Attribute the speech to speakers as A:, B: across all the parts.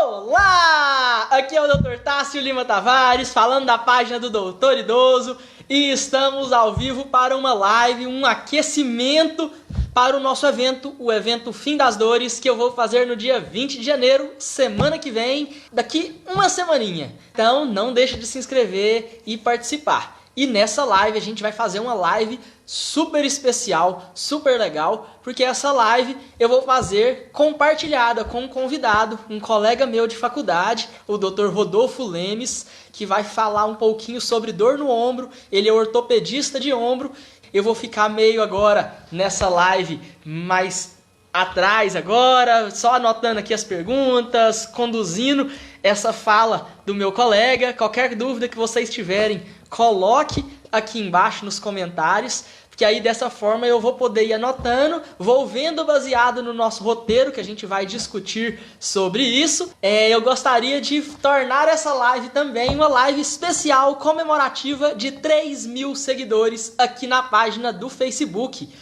A: Olá! Aqui é o Dr. Tássio Lima Tavares, falando da página do Doutor Idoso, e estamos ao vivo para uma live, um aquecimento para o nosso evento, o evento Fim das Dores, que eu vou fazer no dia 20 de janeiro, semana que vem, daqui uma semaninha. Então não deixe de se inscrever e participar. E nessa live a gente vai fazer uma live super especial, super legal, porque essa live eu vou fazer compartilhada com um convidado, um colega meu de faculdade, o Dr. Rodolfo Lemes, que vai falar um pouquinho sobre dor no ombro. Ele é ortopedista de ombro. Eu vou ficar meio agora nessa live mais atrás agora, só anotando aqui as perguntas, conduzindo essa fala do meu colega. Qualquer dúvida que vocês tiverem, coloque aqui embaixo nos comentários, porque aí dessa forma eu vou poder ir anotando, vou vendo baseado no nosso roteiro que a gente vai discutir sobre isso. Eu gostaria de tornar essa live também uma live especial comemorativa de 3.000 seguidores aqui na página do Facebook.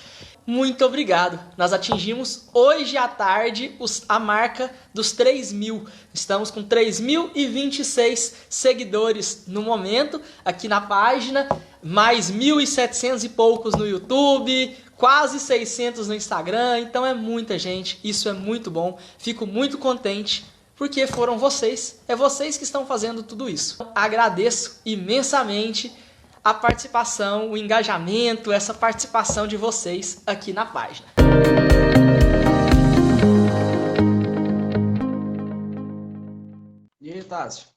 A: Muito obrigado. Nós atingimos hoje à tarde a marca dos 3.000. Estamos com 3.026 seguidores no momento aqui na página, mais 1.700 e poucos no YouTube, quase 600 no Instagram. Então é muita gente, isso é muito bom. Fico muito contente porque foram vocês, é vocês que estão fazendo tudo isso. Agradeço imensamente a participação, o engajamento, essa participação de vocês aqui na página.
B: E aí, Tássio?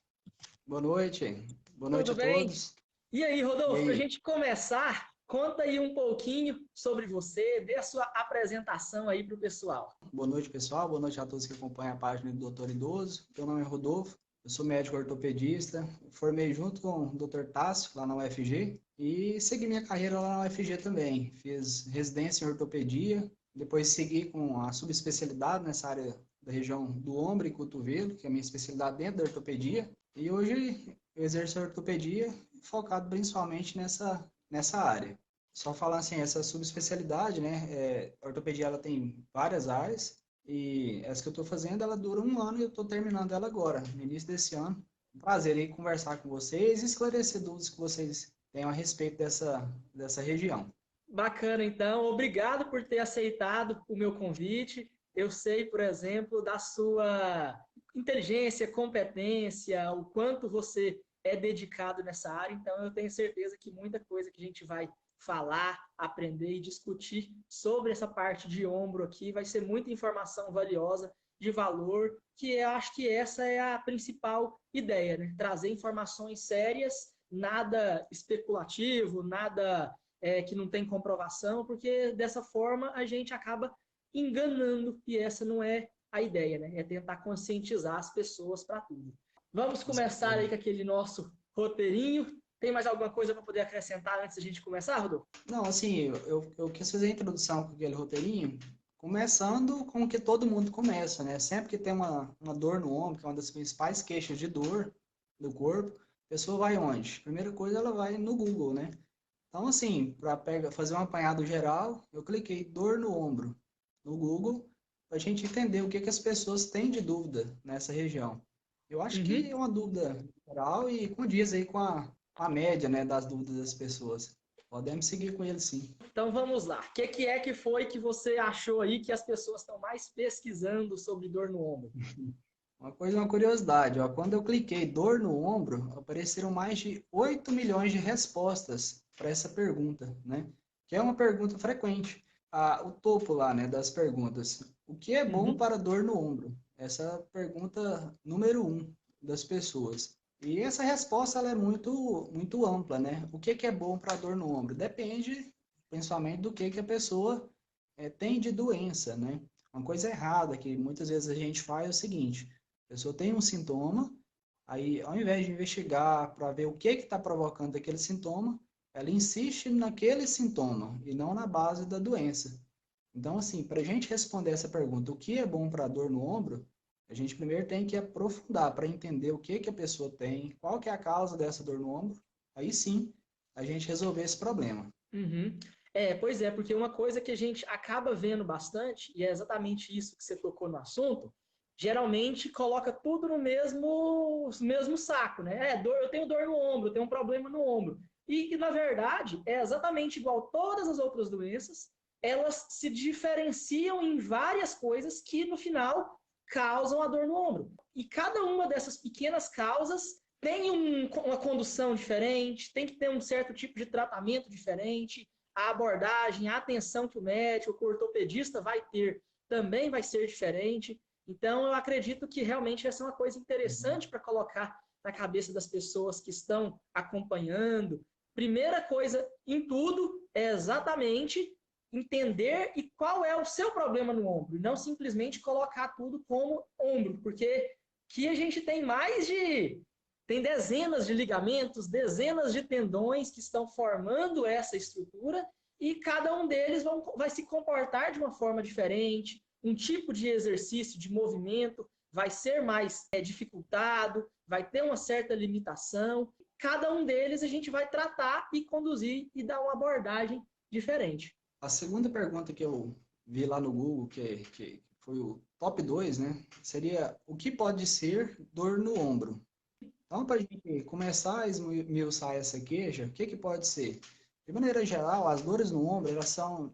B: Boa noite. Boa noite
A: Tudo
B: a
A: bem?
B: todos.
A: E aí, Rodolfo, para a gente começar, conta aí um pouquinho sobre você, dê a sua apresentação aí para o pessoal.
B: Boa noite, pessoal. Boa noite a todos que acompanham a página do Doutor Idoso. Meu nome é Rodolfo, eu sou médico ortopedista, formei junto com o Dr. Tássio lá na UFG e segui minha carreira lá na UFG também. Fiz residência em ortopedia, depois segui com a subespecialidade nessa área da região do ombro e cotovelo, que é a minha especialidade dentro da ortopedia. E hoje eu exerço a ortopedia focado principalmente nessa área. Só falando assim, essa subespecialidade, né? A ortopedia ela tem várias áreas e essa que eu estou fazendo, ela dura 1 ano e eu estou terminando ela agora, no início desse ano. Um prazer aí conversar com vocês e esclarecer dúvidas que vocês tenham a respeito dessa região.
A: Bacana, então. Obrigado por ter aceitado o meu convite. Eu sei, por exemplo, da sua inteligência, competência, o quanto você é dedicado nessa área. Então, eu tenho certeza que muita coisa que a gente vai falar, aprender e discutir sobre essa parte de ombro aqui vai ser muita informação valiosa, de valor, que eu acho que essa é a principal ideia, né? Trazer informações sérias, nada especulativo, nada que não tem comprovação, porque dessa forma a gente acaba enganando, e essa não é a ideia, né? É tentar conscientizar as pessoas para tudo. Vamos começar aí com aquele nosso roteirinho. Tem mais alguma coisa para poder acrescentar antes da gente começar, Rodolfo?
B: Não, assim, eu quis fazer a introdução com aquele roteirinho, começando com o que todo mundo começa, né? Sempre que tem uma dor no ombro, que é uma das principais queixas de dor do corpo, a pessoa vai onde? Primeira coisa, ela vai no Google, né? Então, assim, para fazer um apanhado geral, eu cliquei dor no ombro no Google, para a gente entender o que as pessoas têm de dúvida nessa região. Eu acho que é uma dúvida geral e condiz aí com a média, né, das dúvidas das pessoas. Podemos seguir com ele, sim.
A: Então vamos lá. O que foi que você achou aí que as pessoas estão mais pesquisando sobre dor no ombro?
B: Uma curiosidade, ó, quando eu cliquei dor no ombro, apareceram mais de 8 milhões de respostas para essa pergunta, né? Que é uma pergunta frequente. O topo lá, né, das perguntas. O que é bom para dor no ombro? Essa é a pergunta número 1 das pessoas. E essa resposta ela é muito ampla, né? O que é bom para dor no ombro? Depende, principalmente, do que a pessoa tem de doença, né? Uma coisa errada que muitas vezes a gente faz é o seguinte: a pessoa tem um sintoma, aí ao invés de investigar para ver o que está provocando aquele sintoma, ela insiste naquele sintoma e não na base da doença. Então, assim, para a gente responder essa pergunta, o que é bom para a dor no ombro, a gente primeiro tem que aprofundar para entender o que a pessoa tem, qual que é a causa dessa dor no ombro, aí sim a gente resolver esse problema.
A: Pois é, porque uma coisa que a gente acaba vendo bastante, e é exatamente isso que você tocou no assunto, geralmente coloca tudo no mesmo saco, né? Eu tenho dor no ombro, eu tenho um problema no ombro. E na verdade, é exatamente igual todas as outras doenças, elas se diferenciam em várias coisas que, no final, causam a dor no ombro. E cada uma dessas pequenas causas tem uma condução diferente, tem que ter um certo tipo de tratamento diferente, a abordagem, a atenção que o médico, o ortopedista vai ter também vai ser diferente. Então, eu acredito que realmente essa é uma coisa interessante para colocar na cabeça das pessoas que estão acompanhando. Primeira coisa em tudo é exatamente entender e qual é o seu problema no ombro, e não simplesmente colocar tudo como ombro, porque aqui a gente tem dezenas de ligamentos, dezenas de tendões que estão formando essa estrutura e cada um deles vai se comportar de uma forma diferente, um tipo de exercício, de movimento vai ser mais dificultado, vai ter uma certa limitação. Cada um deles a gente vai tratar e conduzir e dar uma abordagem diferente.
B: A segunda pergunta que eu vi lá no Google, que foi o top 2, né? Seria o que pode ser dor no ombro? Então, para a gente começar a esmiuçar essa queixa, o que pode ser? De maneira geral, as dores no ombro, elas são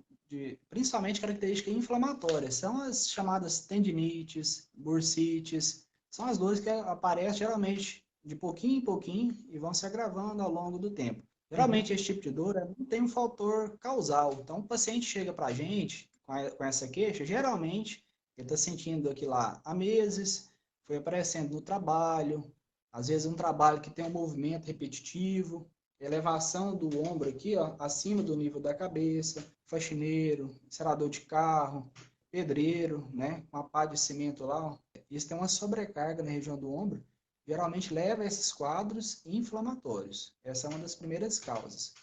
B: principalmente características inflamatórias. São as chamadas tendinites, bursites. São as dores que aparecem geralmente de pouquinho em pouquinho e vão se agravando ao longo do tempo. Geralmente, esse tipo de dor não tem um fator causal. Então, o paciente chega para a gente com essa queixa, geralmente, ele está sentindo aquilo lá há meses, foi aparecendo no trabalho, às vezes um trabalho que tem um movimento repetitivo, elevação do ombro aqui, ó, acima do nível da cabeça, faxineiro, selador de carro, pedreiro, né, uma pá de cimento lá, ó. Isso tem uma sobrecarga na região do ombro, geralmente leva a esses quadros inflamatórios. Essa é uma das primeiras causas.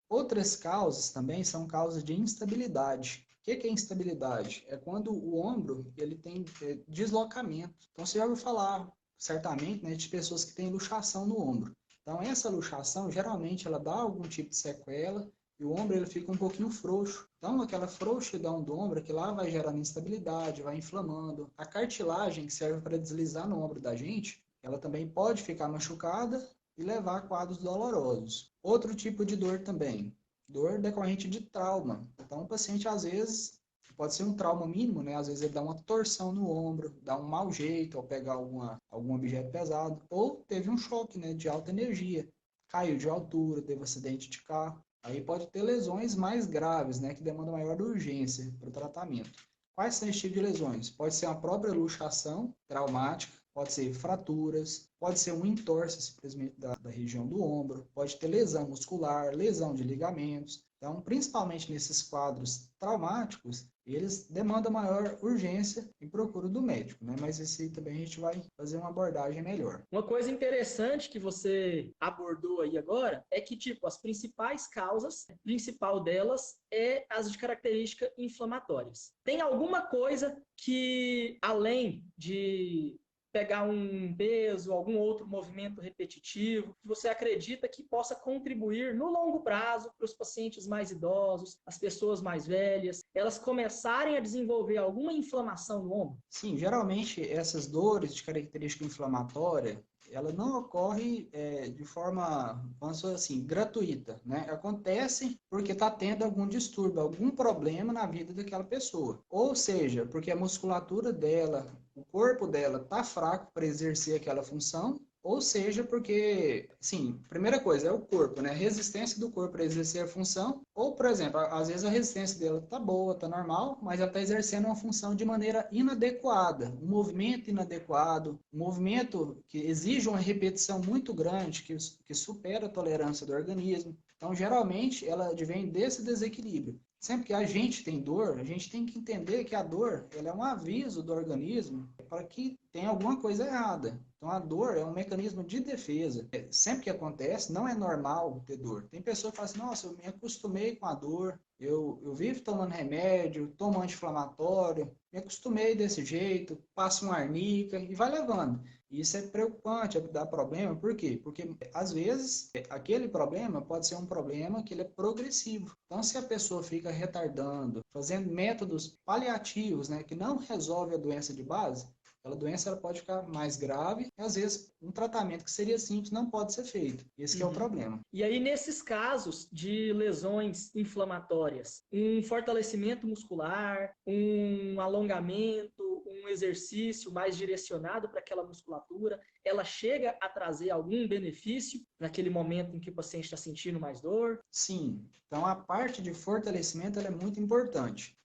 B: Outras causas também são causas de instabilidade. O que é instabilidade? É quando o ombro ele tem deslocamento. Então você já ouviu falar certamente, né, de pessoas que têm luxação no ombro. Então, essa luxação, geralmente, ela dá algum tipo de sequela e o ombro ele fica um pouquinho frouxo. Então, aquela frouxidão do ombro, que lá vai gerando instabilidade, vai inflamando. A cartilagem que serve para deslizar no ombro da gente, ela também pode ficar machucada e levar a quadros dolorosos. Outro tipo de dor também, dor decorrente de trauma. Então, o paciente, às vezes, pode ser um trauma mínimo, né? Às vezes ele dá uma torção no ombro, dá um mau jeito ao pegar algum objeto pesado, ou teve um choque, né, de alta energia, caiu de altura, teve um acidente de carro. Aí pode ter lesões mais graves, né, que demandam maior urgência para o tratamento. Quais são esses tipos de lesões? Pode ser uma própria luxação traumática, pode ser fraturas, pode ser um entorse simplesmente da região do ombro, pode ter lesão muscular, lesão de ligamentos. Então, principalmente nesses quadros traumáticos, eles demandam maior urgência e procura do médico, né? Mas esse aí também a gente vai fazer uma abordagem melhor.
A: Uma coisa interessante que você abordou aí agora é que, tipo, as principais causas, a principal delas é as de características inflamatórias. Tem alguma coisa que, além de pegar um peso, algum outro movimento repetitivo, que você acredita que possa contribuir no longo prazo para os pacientes mais idosos, as pessoas mais velhas, elas começarem a desenvolver alguma inflamação no ombro?
B: Sim, geralmente essas dores de característica inflamatória, ela não ocorre de forma, vamos dizer assim, gratuita, né? Acontece porque está tendo algum distúrbio, algum problema na vida daquela pessoa. Ou seja, porque a musculatura dela, o corpo dela está fraco para exercer aquela função, ou seja, porque, sim, primeira coisa é o corpo, né? A resistência do corpo para exercer a função, ou, por exemplo, às vezes a resistência dela tá boa, tá normal, mas ela está exercendo uma função de maneira inadequada, um movimento inadequado, um movimento que exige uma repetição muito grande, que supera a tolerância do organismo. Então, geralmente, ela advém desse desequilíbrio. Sempre que a gente tem dor, a gente tem que entender que a dor ela é um aviso do organismo para que tem alguma coisa errada. Então, a dor é um mecanismo de defesa. Sempre que acontece, não é normal ter dor. Tem pessoa que fala assim, nossa, eu me acostumei com a dor, eu vivo tomando remédio, tomo anti-inflamatório, me acostumei desse jeito, passo um arnica e vai levando. Isso é preocupante, dá problema, por quê? Porque, às vezes, aquele problema pode ser um problema que ele é progressivo. Então, se a pessoa fica retardando, fazendo métodos paliativos, né, que não resolve a doença de base, Aquela doença ela pode ficar mais grave e, às vezes, um tratamento que seria simples não pode ser feito. Esse que é o problema.
A: E aí, nesses casos de lesões inflamatórias, um fortalecimento muscular, um alongamento, um exercício mais direcionado para aquela musculatura, ela chega a trazer algum benefício naquele momento em que o paciente está sentindo mais dor?
B: Sim, então a parte de fortalecimento ela é muito importante.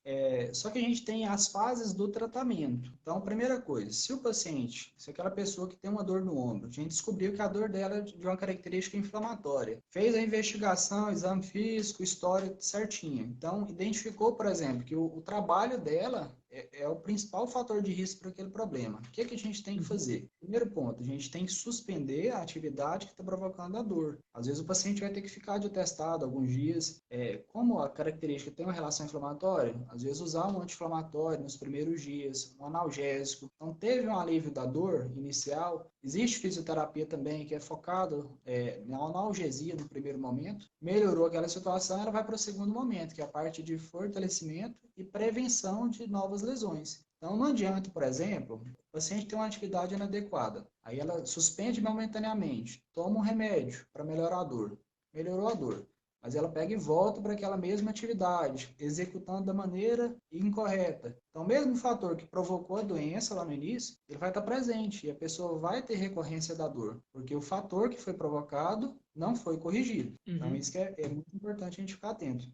B: Só que a gente tem as fases do tratamento. Então, primeira coisa, se o paciente, se aquela pessoa que tem uma dor no ombro, a gente descobriu que a dor dela é de uma característica inflamatória, fez a investigação, exame físico, história certinha. Então, identificou, por exemplo, que o trabalho dela é o principal fator de risco para aquele problema. O que a gente tem que fazer? Primeiro ponto, a gente tem que suspender a atividade que está provocando a dor. Às vezes o paciente vai ter que ficar de atestado alguns dias. Como a característica tem uma relação inflamatória, às vezes usar um anti-inflamatório nos primeiros dias, um analgésico. Então, teve um alívio da dor inicial. Existe fisioterapia também que é focado na analgesia no primeiro momento. Melhorou aquela situação, ela vai para o segundo momento, que é a parte de fortalecimento e prevenção de novas lesões. Então, não adianta, por exemplo, o paciente tem uma atividade inadequada, aí ela suspende momentaneamente, toma um remédio para melhorar a dor, melhorou a dor, mas ela pega e volta para aquela mesma atividade, executando da maneira incorreta. Então, o mesmo fator que provocou a doença lá no início, ele vai estar presente e a pessoa vai ter recorrência da dor, porque o fator que foi provocado não foi corrigido. Então, isso que é muito importante a gente ficar atento.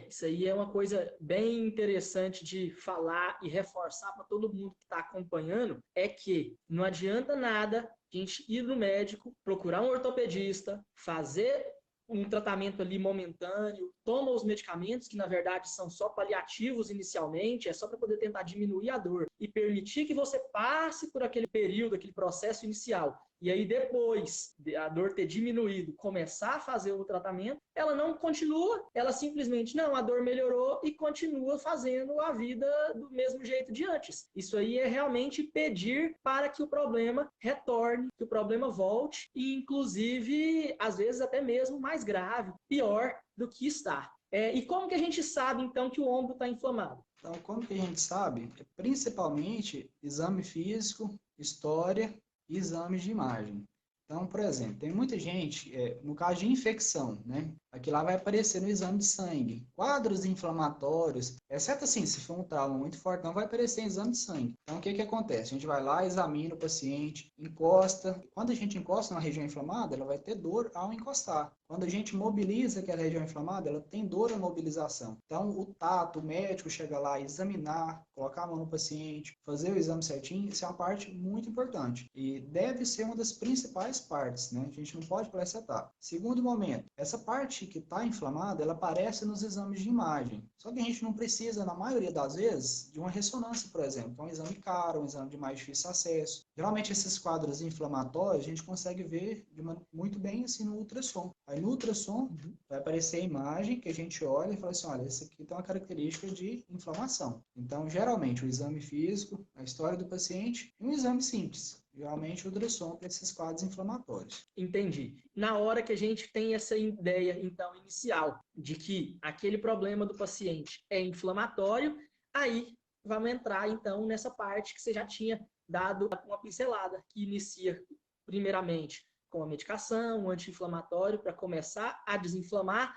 A: Isso aí é uma coisa bem interessante de falar e reforçar para todo mundo que está acompanhando, é que não adianta nada a gente ir no médico, procurar um ortopedista, fazer um tratamento ali momentâneo, toma os medicamentos, que na verdade são só paliativos inicialmente, é só para poder tentar diminuir a dor e permitir que você passe por aquele período, aquele processo inicial. E aí depois a dor ter diminuído, começar a fazer o tratamento, ela não continua, ela simplesmente, não, a dor melhorou e continua fazendo a vida do mesmo jeito de antes. Isso aí é realmente pedir para que o problema retorne, que o problema volte e, inclusive, às vezes até mesmo mais grave, pior do que está. E como que a gente sabe, então, que o ombro está inflamado?
B: Então, como que a gente sabe? Principalmente exame físico, história e exames de imagem. Então, por exemplo, tem muita gente, no caso de infecção, né? Aqui lá vai aparecer no exame de sangue. Quadros inflamatórios, exceto assim, se for um trauma muito forte, não vai aparecer em exame de sangue. Então, o que acontece? A gente vai lá, examina o paciente, encosta. Quando a gente encosta na região inflamada, ela vai ter dor ao encostar. Quando a gente mobiliza aquela região inflamada, ela tem dor à mobilização. Então, o tato, o médico chega lá, examinar, colocar a mão no paciente, fazer o exame certinho, isso é uma parte muito importante. E deve ser uma das principais partes, né? A gente não pode pular essa etapa. Segundo momento, essa parte que está inflamada, ela aparece nos exames de imagem. Só que a gente não precisa, na maioria das vezes, de uma ressonância, por exemplo. Um exame caro, um exame de mais difícil acesso. Geralmente, esses quadros inflamatórios, a gente consegue ver muito bem assim, no ultrassom. Aí no ultrassom vai aparecer a imagem que a gente olha e fala assim, olha, esse aqui tem uma característica de inflamação. Então, geralmente, o exame físico, a história do paciente e um exame simples. Geralmente, o ultrassom para esses quadros inflamatórios.
A: Entendi. Na hora que a gente tem essa ideia, então, inicial, de que aquele problema do paciente é inflamatório, aí vamos entrar, então, nessa parte que você já tinha dado uma pincelada, que inicia, primeiramente, com a medicação, um anti-inflamatório, para começar a desinflamar,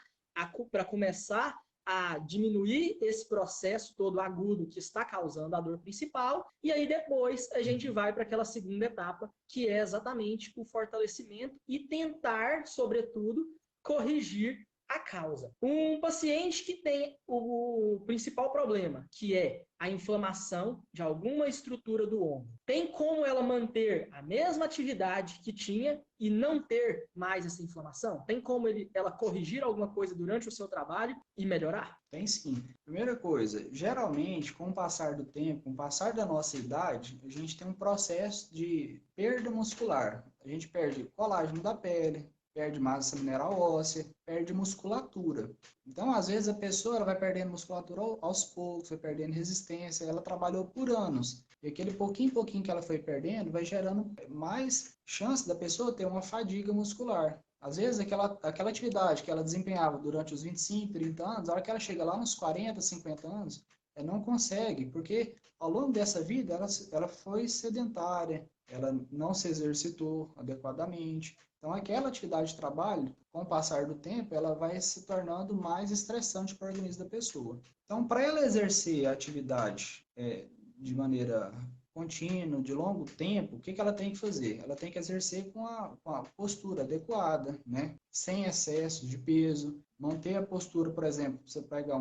A: para começar a diminuir esse processo todo agudo que está causando a dor principal, e aí depois a gente vai para aquela segunda etapa, que é exatamente o fortalecimento e tentar, sobretudo, corrigir a causa. Um paciente que tem o principal problema, que é a inflamação de alguma estrutura do ombro, tem como ela manter a mesma atividade que tinha e não ter mais essa inflamação? Tem como ela corrigir alguma coisa durante o seu trabalho e melhorar?
B: Tem sim. Primeira coisa, geralmente, com o passar do tempo, com o passar da nossa idade, a gente tem um processo de perda muscular. A gente perde colágeno da pele, perde massa mineral óssea, perde musculatura. Então, às vezes, a pessoa ela vai perdendo musculatura aos poucos, vai perdendo resistência, ela trabalhou por anos. E aquele pouquinho que ela foi perdendo vai gerando mais chance da pessoa ter uma fadiga muscular. Às vezes, aquela atividade que ela desempenhava durante os 25, 30 anos, na hora que ela chega lá nos 40, 50 anos, não consegue, porque ao longo dessa vida ela foi sedentária, ela não se exercitou adequadamente. Então, aquela atividade de trabalho, com o passar do tempo, ela vai se tornando mais estressante para o organismo da pessoa. Então, para ela exercer a atividade de maneira contínua, de longo tempo, o que ela tem que fazer? Ela tem que exercer com a postura adequada, né? Sem excesso de peso, manter a postura, por exemplo, você pegar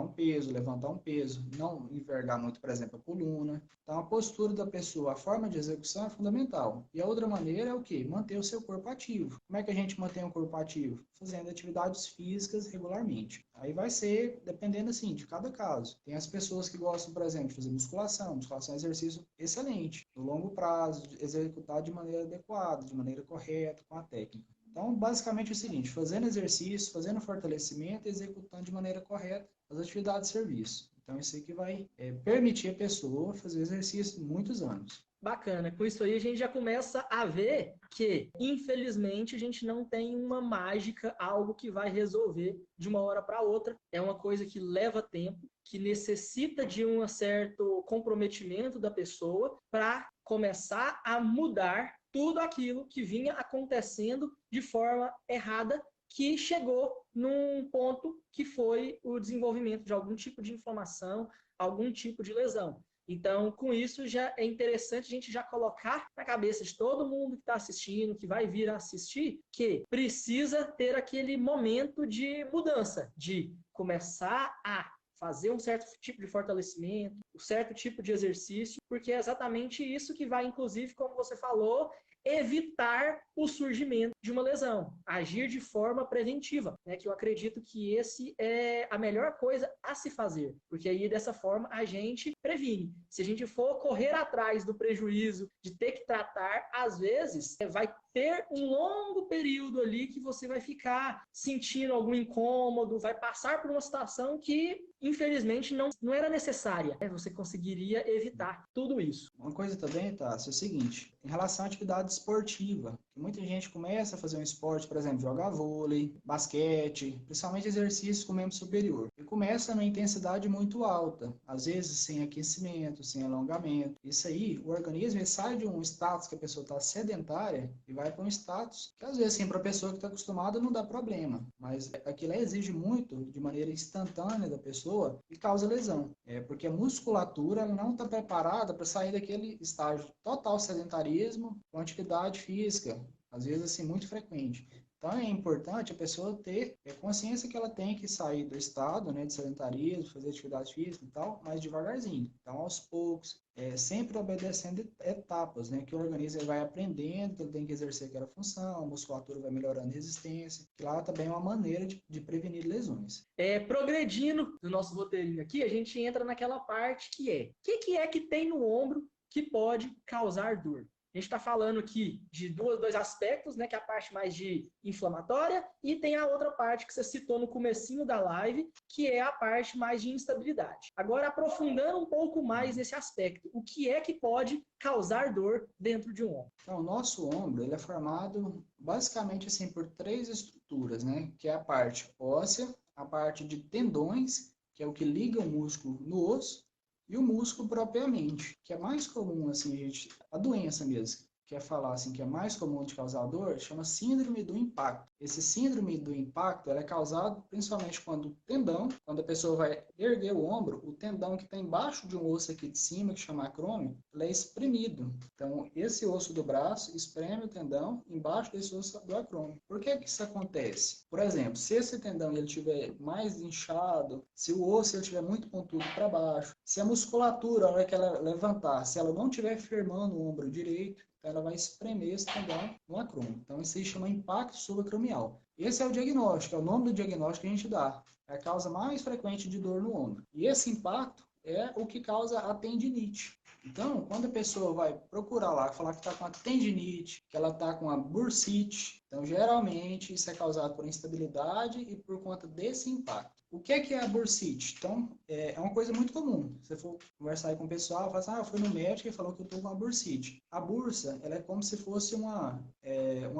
B: um peso, levantar um peso, não envergar muito, por exemplo, a coluna. Então, a postura da pessoa, a forma de execução é fundamental. E a outra maneira é o quê? Manter o seu corpo ativo. Como é que a gente mantém o corpo ativo? Fazendo atividades físicas regularmente. Aí vai ser, dependendo assim, de cada caso. Tem as pessoas que gostam, por exemplo, de fazer musculação. Musculação é um exercício excelente, no longo prazo, executar de maneira adequada, de maneira correta, com a técnica. Então, basicamente é o seguinte, fazendo exercício, fazendo fortalecimento e executando de maneira correta as atividades de serviço. Então, isso aqui vai permitir a pessoa fazer exercício muitos anos.
A: Bacana, com isso aí a gente já começa a ver que, infelizmente, a gente não tem uma mágica, algo que vai resolver de uma hora para outra. É uma coisa que leva tempo, que necessita de um certo comprometimento da pessoa para começar a mudar tudo aquilo que vinha acontecendo de forma errada, que chegou num ponto que foi o desenvolvimento de algum tipo de inflamação, algum tipo de lesão. Então, com isso, já é interessante a gente já colocar na cabeça de todo mundo que está assistindo, que vai vir a assistir, que precisa ter aquele momento de mudança, de começar a fazer um certo tipo de fortalecimento, um certo tipo de exercício, porque é exatamente isso que vai, inclusive, como você falou, evitar o surgimento de uma lesão, agir de forma preventiva, né? Que eu acredito que esse é a melhor coisa a se fazer, porque aí dessa forma a gente previne. Se a gente for correr atrás do prejuízo de ter que tratar, às vezes vai ter um longo período ali que você vai ficar sentindo algum incômodo, vai passar por uma situação que infelizmente não era necessária, né? Você conseguiria evitar tudo isso.
B: Uma coisa também, Tassi, é o seguinte, em relação à atividade esportiva, muita gente começa a fazer um esporte, por exemplo, jogar vôlei, basquete, principalmente exercícios com membro superior, e começa numa intensidade muito alta, às vezes sem aquecimento, sem alongamento. Isso aí, o organismo sai de um status que a pessoa está sedentária e vai para um status que às vezes, assim, para a pessoa que está acostumada não dá problema, mas aquilo exige muito, de maneira instantânea da pessoa, e causa lesão, porque a musculatura ela não está preparada para sair daquele estágio total sedentarismo com atividade física, às vezes assim muito frequente. Então é importante a pessoa ter consciência que ela tem que sair do estado, né, de sedentarismo, fazer atividade física e tal, mas devagarzinho. Então aos poucos, sempre obedecendo etapas, né, que o organismo vai aprendendo que ele tem que exercer aquela função, a musculatura vai melhorando a resistência, que lá também é uma maneira de prevenir lesões.
A: Progredindo no nosso roteirinho aqui, a gente entra naquela parte que o que é que tem no ombro que pode causar dor? A gente está falando aqui de dois aspectos, né, que é a parte mais de inflamatória e tem a outra parte que você citou no comecinho da live, que é a parte mais de instabilidade. Agora, aprofundando um pouco mais nesse aspecto, o que é que pode causar dor dentro de um ombro?
B: Então, o nosso ombro ele é formado basicamente assim, por 3 estruturas, né, que é a parte óssea, a parte de tendões, que é o que liga o músculo no osso, e o músculo propriamente, que é mais comum, assim, a doença mesmo, que é falar assim, que é mais comum de causar dor, chama síndrome do impacto. Esse síndrome do impacto ela é causado principalmente quando o tendão, quando a pessoa vai erguer o ombro, o tendão que está embaixo de um osso aqui de cima, que chama acrômio, ele é espremido. Então, esse osso do braço espreme o tendão embaixo desse osso do acrômio. Por que isso acontece? Por exemplo, se esse tendão ele estiver mais inchado, se o osso ele estiver muito pontudo para baixo, se a musculatura, na hora que ela levantar, se ela não estiver firmando o ombro direito, ela vai espremer esse tendão no acrômio. Então, isso se chama impacto subacromial. Esse é o diagnóstico, é o nome do diagnóstico que a gente dá. É a causa mais frequente de dor no ombro. E esse impacto é o que causa a tendinite. Então, quando a pessoa vai procurar lá, falar que está com a tendinite, que ela está com a bursite, então geralmente isso é causado por instabilidade e por conta desse impacto. O que é a bursite? Então, é uma coisa muito comum. Se você for conversar aí com o pessoal, fala assim, eu fui no médico e falou que eu estou com uma bursite. A bursa, ela é como se fosse uma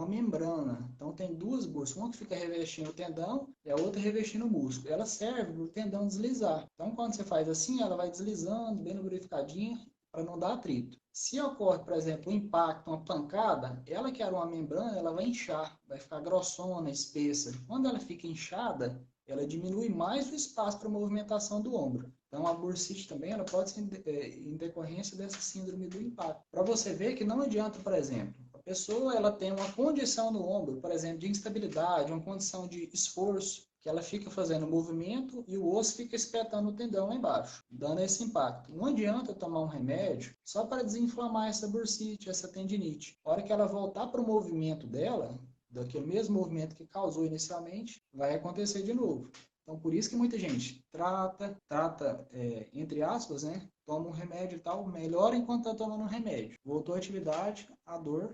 B: membrana. Então, tem duas bursas, uma que fica revestindo o tendão e a outra revestindo o músculo. Ela serve para o tendão deslizar. Então, quando você faz assim, ela vai deslizando, bem lubrificadinha, para não dar atrito. Se ocorre, por exemplo, um impacto, uma pancada, ela que era uma membrana, ela vai inchar, vai ficar grossona, espessa. Quando ela fica inchada, ela diminui mais o espaço para a movimentação do ombro. Então, a bursite também ela pode ser em decorrência dessa síndrome do impacto. Para você ver que não adianta, por exemplo, a pessoa ela tem uma condição no ombro, por exemplo, de instabilidade, uma condição de esforço, que ela fica fazendo movimento e o osso fica espetando o tendão lá embaixo, dando esse impacto. Não adianta tomar um remédio só para desinflamar essa bursite, essa tendinite. A hora que ela voltar para o movimento dela, daquele mesmo movimento que causou inicialmente, vai acontecer de novo. Então, por isso que muita gente trata, entre aspas, né? Toma um remédio e tal, melhora enquanto está tomando um remédio. Voltou à atividade, a dor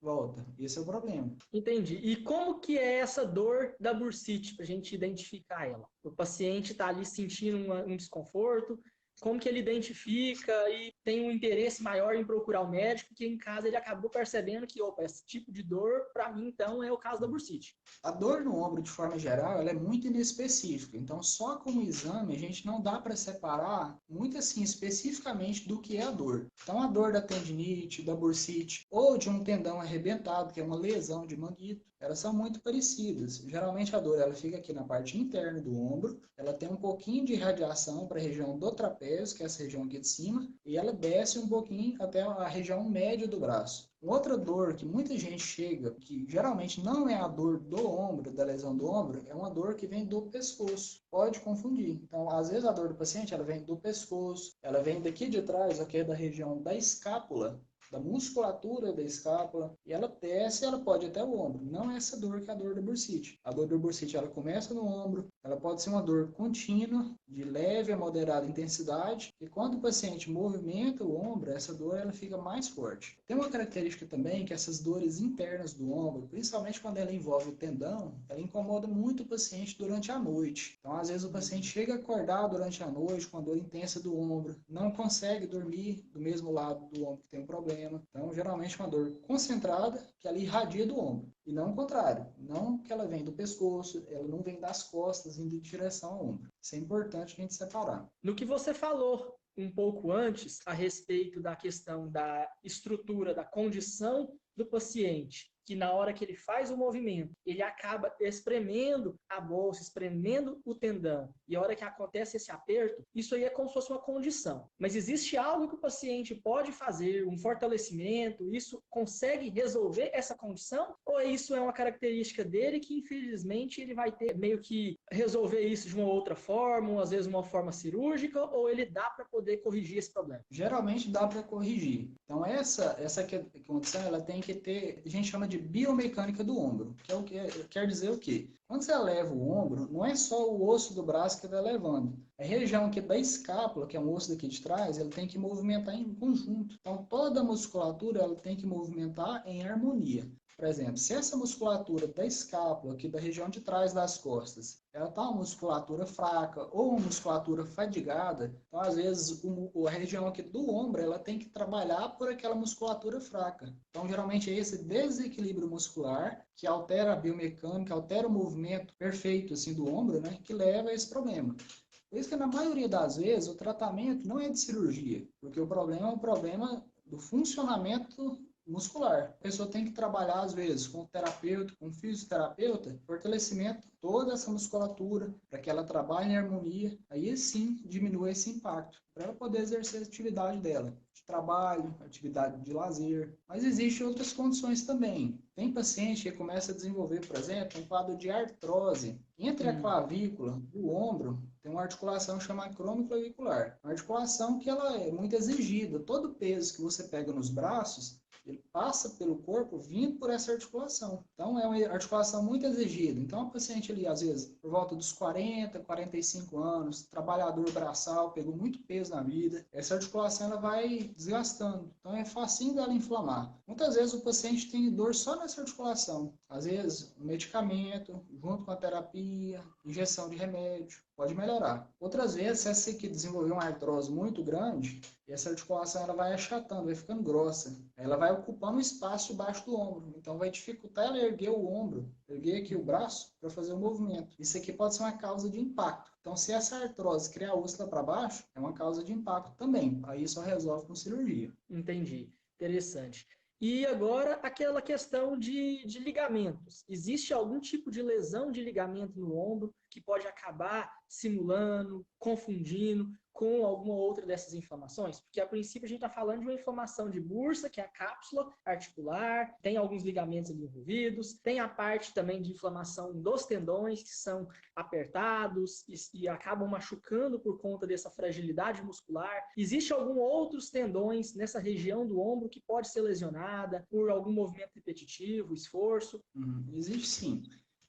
B: volta. Esse é o problema.
A: Entendi. E como que é essa dor da bursite, para a gente identificar ela? O paciente está ali sentindo um desconforto, como que ele identifica e tem um interesse maior em procurar o médico, que em casa ele acabou percebendo que, opa, esse tipo de dor, para mim, então, é o caso da bursite.
B: A dor no ombro, de forma geral, ela é muito inespecífica. Então, só com o exame, a gente não dá para separar muito assim, especificamente do que é a dor. Então, a dor da tendinite, da bursite, ou de um tendão arrebentado, que é uma lesão de manguito, elas são muito parecidas. Geralmente, a dor ela fica aqui na parte interna do ombro, ela tem um pouquinho de radiação para a região do trapézio, que é essa região aqui de cima, e ela desce um pouquinho até a região média do braço. Outra dor que muita gente chega, que geralmente não é a dor do ombro, da lesão do ombro, é uma dor que vem do pescoço. Pode confundir. Então, às vezes a dor do paciente, ela vem do pescoço, ela vem daqui de trás, aqui é da região da escápula, da musculatura da escápula, e ela desce, ela pode ir até o ombro. Não é essa dor que é a dor da bursite. A dor da bursite, ela começa no ombro, ela pode ser uma dor contínua, de leve a moderada intensidade, e quando o paciente movimenta o ombro, essa dor ela fica mais forte. Tem uma característica também que essas dores internas do ombro, principalmente quando ela envolve o tendão, ela incomoda muito o paciente durante a noite. Então, às vezes o paciente chega a acordar durante a noite com a dor intensa do ombro, não consegue dormir do mesmo lado do ombro que tem um problema. Então, geralmente uma dor concentrada que ela irradia do ombro. E não o contrário. Não que ela vem do pescoço, ela não vem das costas indo em direção ao ombro. Isso é importante a gente separar.
A: No que você falou um pouco antes a respeito da questão da estrutura, da condição do paciente, que na hora que ele faz o movimento, ele acaba espremendo a bolsa, espremendo o tendão, e a hora que acontece esse aperto, isso aí é como se fosse uma condição. Mas existe algo que o paciente pode fazer, um fortalecimento, isso consegue resolver essa condição? Ou isso é uma característica dele que, infelizmente, ele vai ter meio que resolver isso de uma outra forma, ou às vezes uma forma cirúrgica, ou ele dá para poder corrigir esse problema?
B: Geralmente dá para corrigir. Então, essa condição, ela tem que ter, a gente chama de biomecânica do ombro, que é o que quer dizer o quê? Quando você leva o ombro, não é só o osso do braço que vai levando. A região aqui da escápula, que é um osso daqui de trás, ele tem que movimentar em conjunto. Então, toda a musculatura ela tem que movimentar em harmonia. Por exemplo, se essa musculatura da escápula, aqui da região de trás das costas, ela está uma musculatura fraca ou uma musculatura fadigada, então às vezes a região aqui do ombro ela tem que trabalhar por aquela musculatura fraca. Então geralmente é esse desequilíbrio muscular que altera a biomecânica, altera o movimento perfeito assim do ombro, né, que leva a esse problema. Por isso que na maioria das vezes o tratamento não é de cirurgia, porque o problema é um problema do funcionamento muscular. A pessoa tem que trabalhar, às vezes, com o terapeuta, com o fisioterapeuta, fortalecimento de toda essa musculatura, para que ela trabalhe em harmonia, aí sim diminua esse impacto, para ela poder exercer a atividade dela, de trabalho, atividade de lazer. Mas existem outras condições também. Tem paciente que começa a desenvolver, por exemplo, um quadro de artrose. Entre a clavícula e o ombro, tem uma articulação chamada acromioclavicular. Uma articulação que ela é muito exigida. Todo o peso que você pega nos braços, ele passa pelo corpo vindo por essa articulação. Então, é uma articulação muito exigida. Então, a paciente ali, às vezes, por volta dos 40, 45 anos, trabalhador braçal, pegou muito peso na vida, essa articulação ela vai desgastando. Então, é facinho dela inflamar. Muitas vezes o paciente tem dor só nessa articulação. Às vezes, um medicamento, junto com a terapia, injeção de remédio, pode melhorar. Outras vezes, se essa aqui desenvolver uma artrose muito grande, essa articulação ela vai achatando, vai ficando grossa. Ela vai ocupando o espaço debaixo do ombro. Então, vai dificultar ela erguer o ombro, erguer aqui o braço para fazer o movimento. Isso aqui pode ser uma causa de impacto. Então, se essa artrose criar úlcera para baixo, é uma causa de impacto também. Aí só resolve com cirurgia.
A: Entendi. Interessante. E agora, aquela questão de ligamentos. Existe algum tipo de lesão de ligamento no ombro que pode acabar simulando, confundindo com alguma outra dessas inflamações? Porque, a princípio, a gente está falando de uma inflamação de bursa, que é a cápsula articular, tem alguns ligamentos ali envolvidos, tem a parte também de inflamação dos tendões, que são apertados e acabam machucando por conta dessa fragilidade muscular. Existe algum outros tendões nessa região do ombro que pode ser lesionada por algum movimento repetitivo, esforço?
B: Existe sim.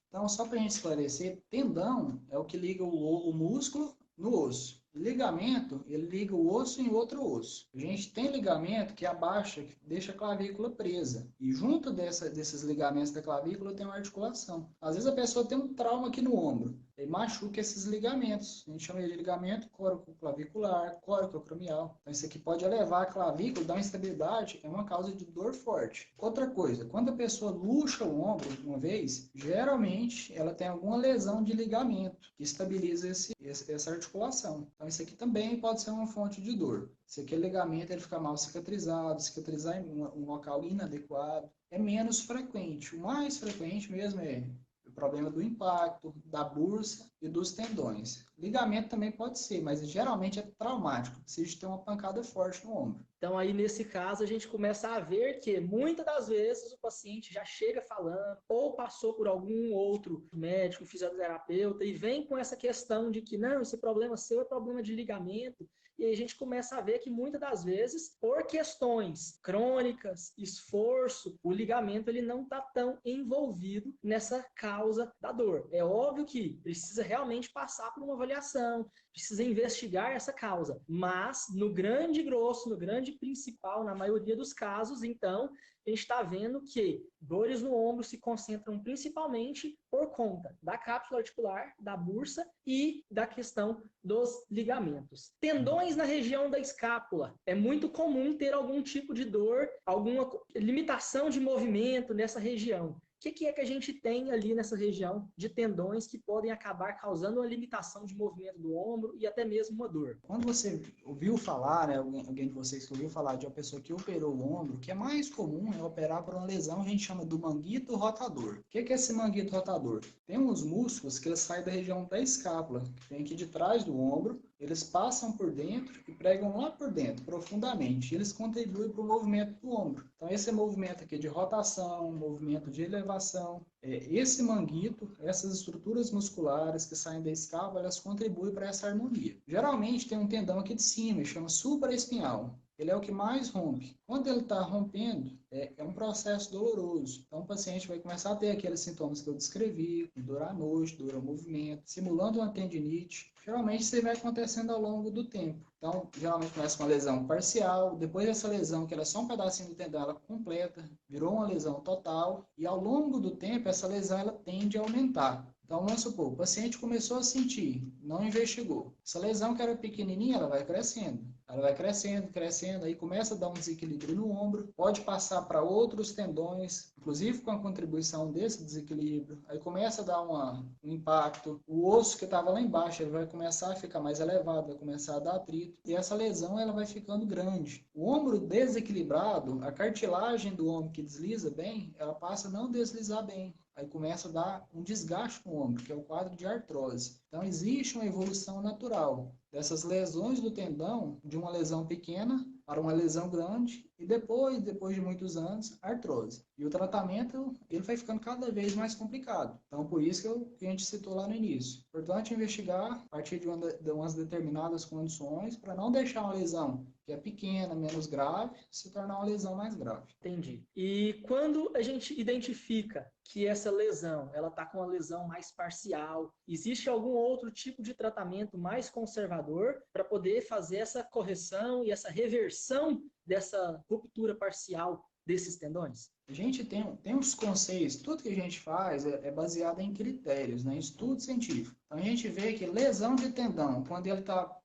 B: Então, só para a gente esclarecer, tendão é o que liga o músculo no osso. Ligamento, ele liga o osso em outro osso. A gente tem ligamento que abaixa, que deixa a clavícula presa. E junto desses ligamentos da clavícula tem uma articulação. Às vezes a pessoa tem um trauma aqui no ombro. E machuca esses ligamentos. A gente chama de ligamento coracoclavicular, coracocromial. Então isso aqui pode elevar a clavícula, dar uma instabilidade, é uma causa de dor forte. Outra coisa, quando a pessoa luxa o ombro uma vez, geralmente ela tem alguma lesão de ligamento que estabiliza essa articulação. Então isso aqui também pode ser uma fonte de dor. Se aquele ligamento ele fica mal cicatrizado, cicatrizar em um local inadequado, é menos frequente. O mais frequente mesmo é o problema do impacto, da bursa e dos tendões. Ligamento também pode ser, mas geralmente é traumático, precisa ter uma pancada forte no ombro.
A: Então, aí, nesse caso, a gente começa a ver que, muitas das vezes, o paciente já chega falando ou passou por algum outro médico, fisioterapeuta, e vem com essa questão de que, não, esse problema seu é problema de ligamento. E aí a gente começa a ver que, muitas das vezes, por questões crônicas, esforço, o ligamento ele não está tão envolvido nessa causa da dor. É óbvio que precisa realmente passar por uma avaliação, precisa investigar essa causa. Mas, no grande grosso, no grande principal, na maioria dos casos, então, a gente está vendo que dores no ombro se concentram principalmente por conta da cápsula articular, da bursa e da questão dos ligamentos. Tendões na região da escápula. É muito comum ter algum tipo de dor, alguma limitação de movimento nessa região. O que é que a gente tem ali nessa região de tendões que podem acabar causando uma limitação de movimento do ombro e até mesmo uma dor?
B: Quando você ouviu falar, né, alguém de vocês que ouviu falar de uma pessoa que operou o ombro, o que é mais comum é operar por uma lesão, a gente chama do manguito rotador. O que é esse manguito rotador? Tem uns músculos que eles saem da região da escápula, que vem aqui de trás do ombro, eles passam por dentro e pregam lá por dentro, profundamente. E eles contribuem para o movimento do ombro. Então, esse movimento aqui de rotação, movimento de elevação, esse manguito, essas estruturas musculares que saem da escápula, elas contribuem para essa harmonia. Geralmente, tem um tendão aqui de cima, chama supraespinhal. Ele é o que mais rompe. Quando ele está rompendo, é um processo doloroso. Então, o paciente vai começar a ter aqueles sintomas que eu descrevi, dor à noite, dor ao movimento, simulando uma tendinite. Geralmente, isso vai acontecendo ao longo do tempo. Então, geralmente começa com uma lesão parcial, depois dessa lesão, que era só um pedacinho do tendão, ela completa, virou uma lesão total, e ao longo do tempo, essa lesão ela tende a aumentar. Então, vamos supor, o paciente começou a sentir, não investigou. Essa lesão que era pequenininha, ela vai crescendo. Ela vai crescendo, crescendo, aí começa a dar um desequilíbrio no ombro, pode passar para outros tendões, inclusive com a contribuição desse desequilíbrio. Aí começa a dar um impacto. O osso que estava lá embaixo, ele vai começar a ficar mais elevado, vai começar a dar atrito. E essa lesão, ela vai ficando grande. O ombro desequilibrado, a cartilagem do ombro que desliza bem, ela passa a não deslizar bem. Aí começa a dar um desgaste no ombro, que é o quadro de artrose. Então, existe uma evolução natural dessas lesões do tendão, de uma lesão pequena para uma lesão grande e depois de muitos anos, artrose. E o tratamento, ele vai ficando cada vez mais complicado. Então, por isso que a gente citou lá no início. Importante investigar a partir de umas determinadas condições para não deixar uma lesão que é pequena, menos grave, se tornar uma lesão mais grave.
A: Entendi. E quando a gente identifica que essa lesão, ela está com uma lesão mais parcial, existe algum outro tipo de tratamento mais conservador para poder fazer essa correção e essa reversão dessa ruptura parcial desses tendões?
B: A gente tem uns conceitos, tudo que a gente faz é baseado em critérios, né, em estudo científico. Então a gente vê que lesão de tendão, quando ele está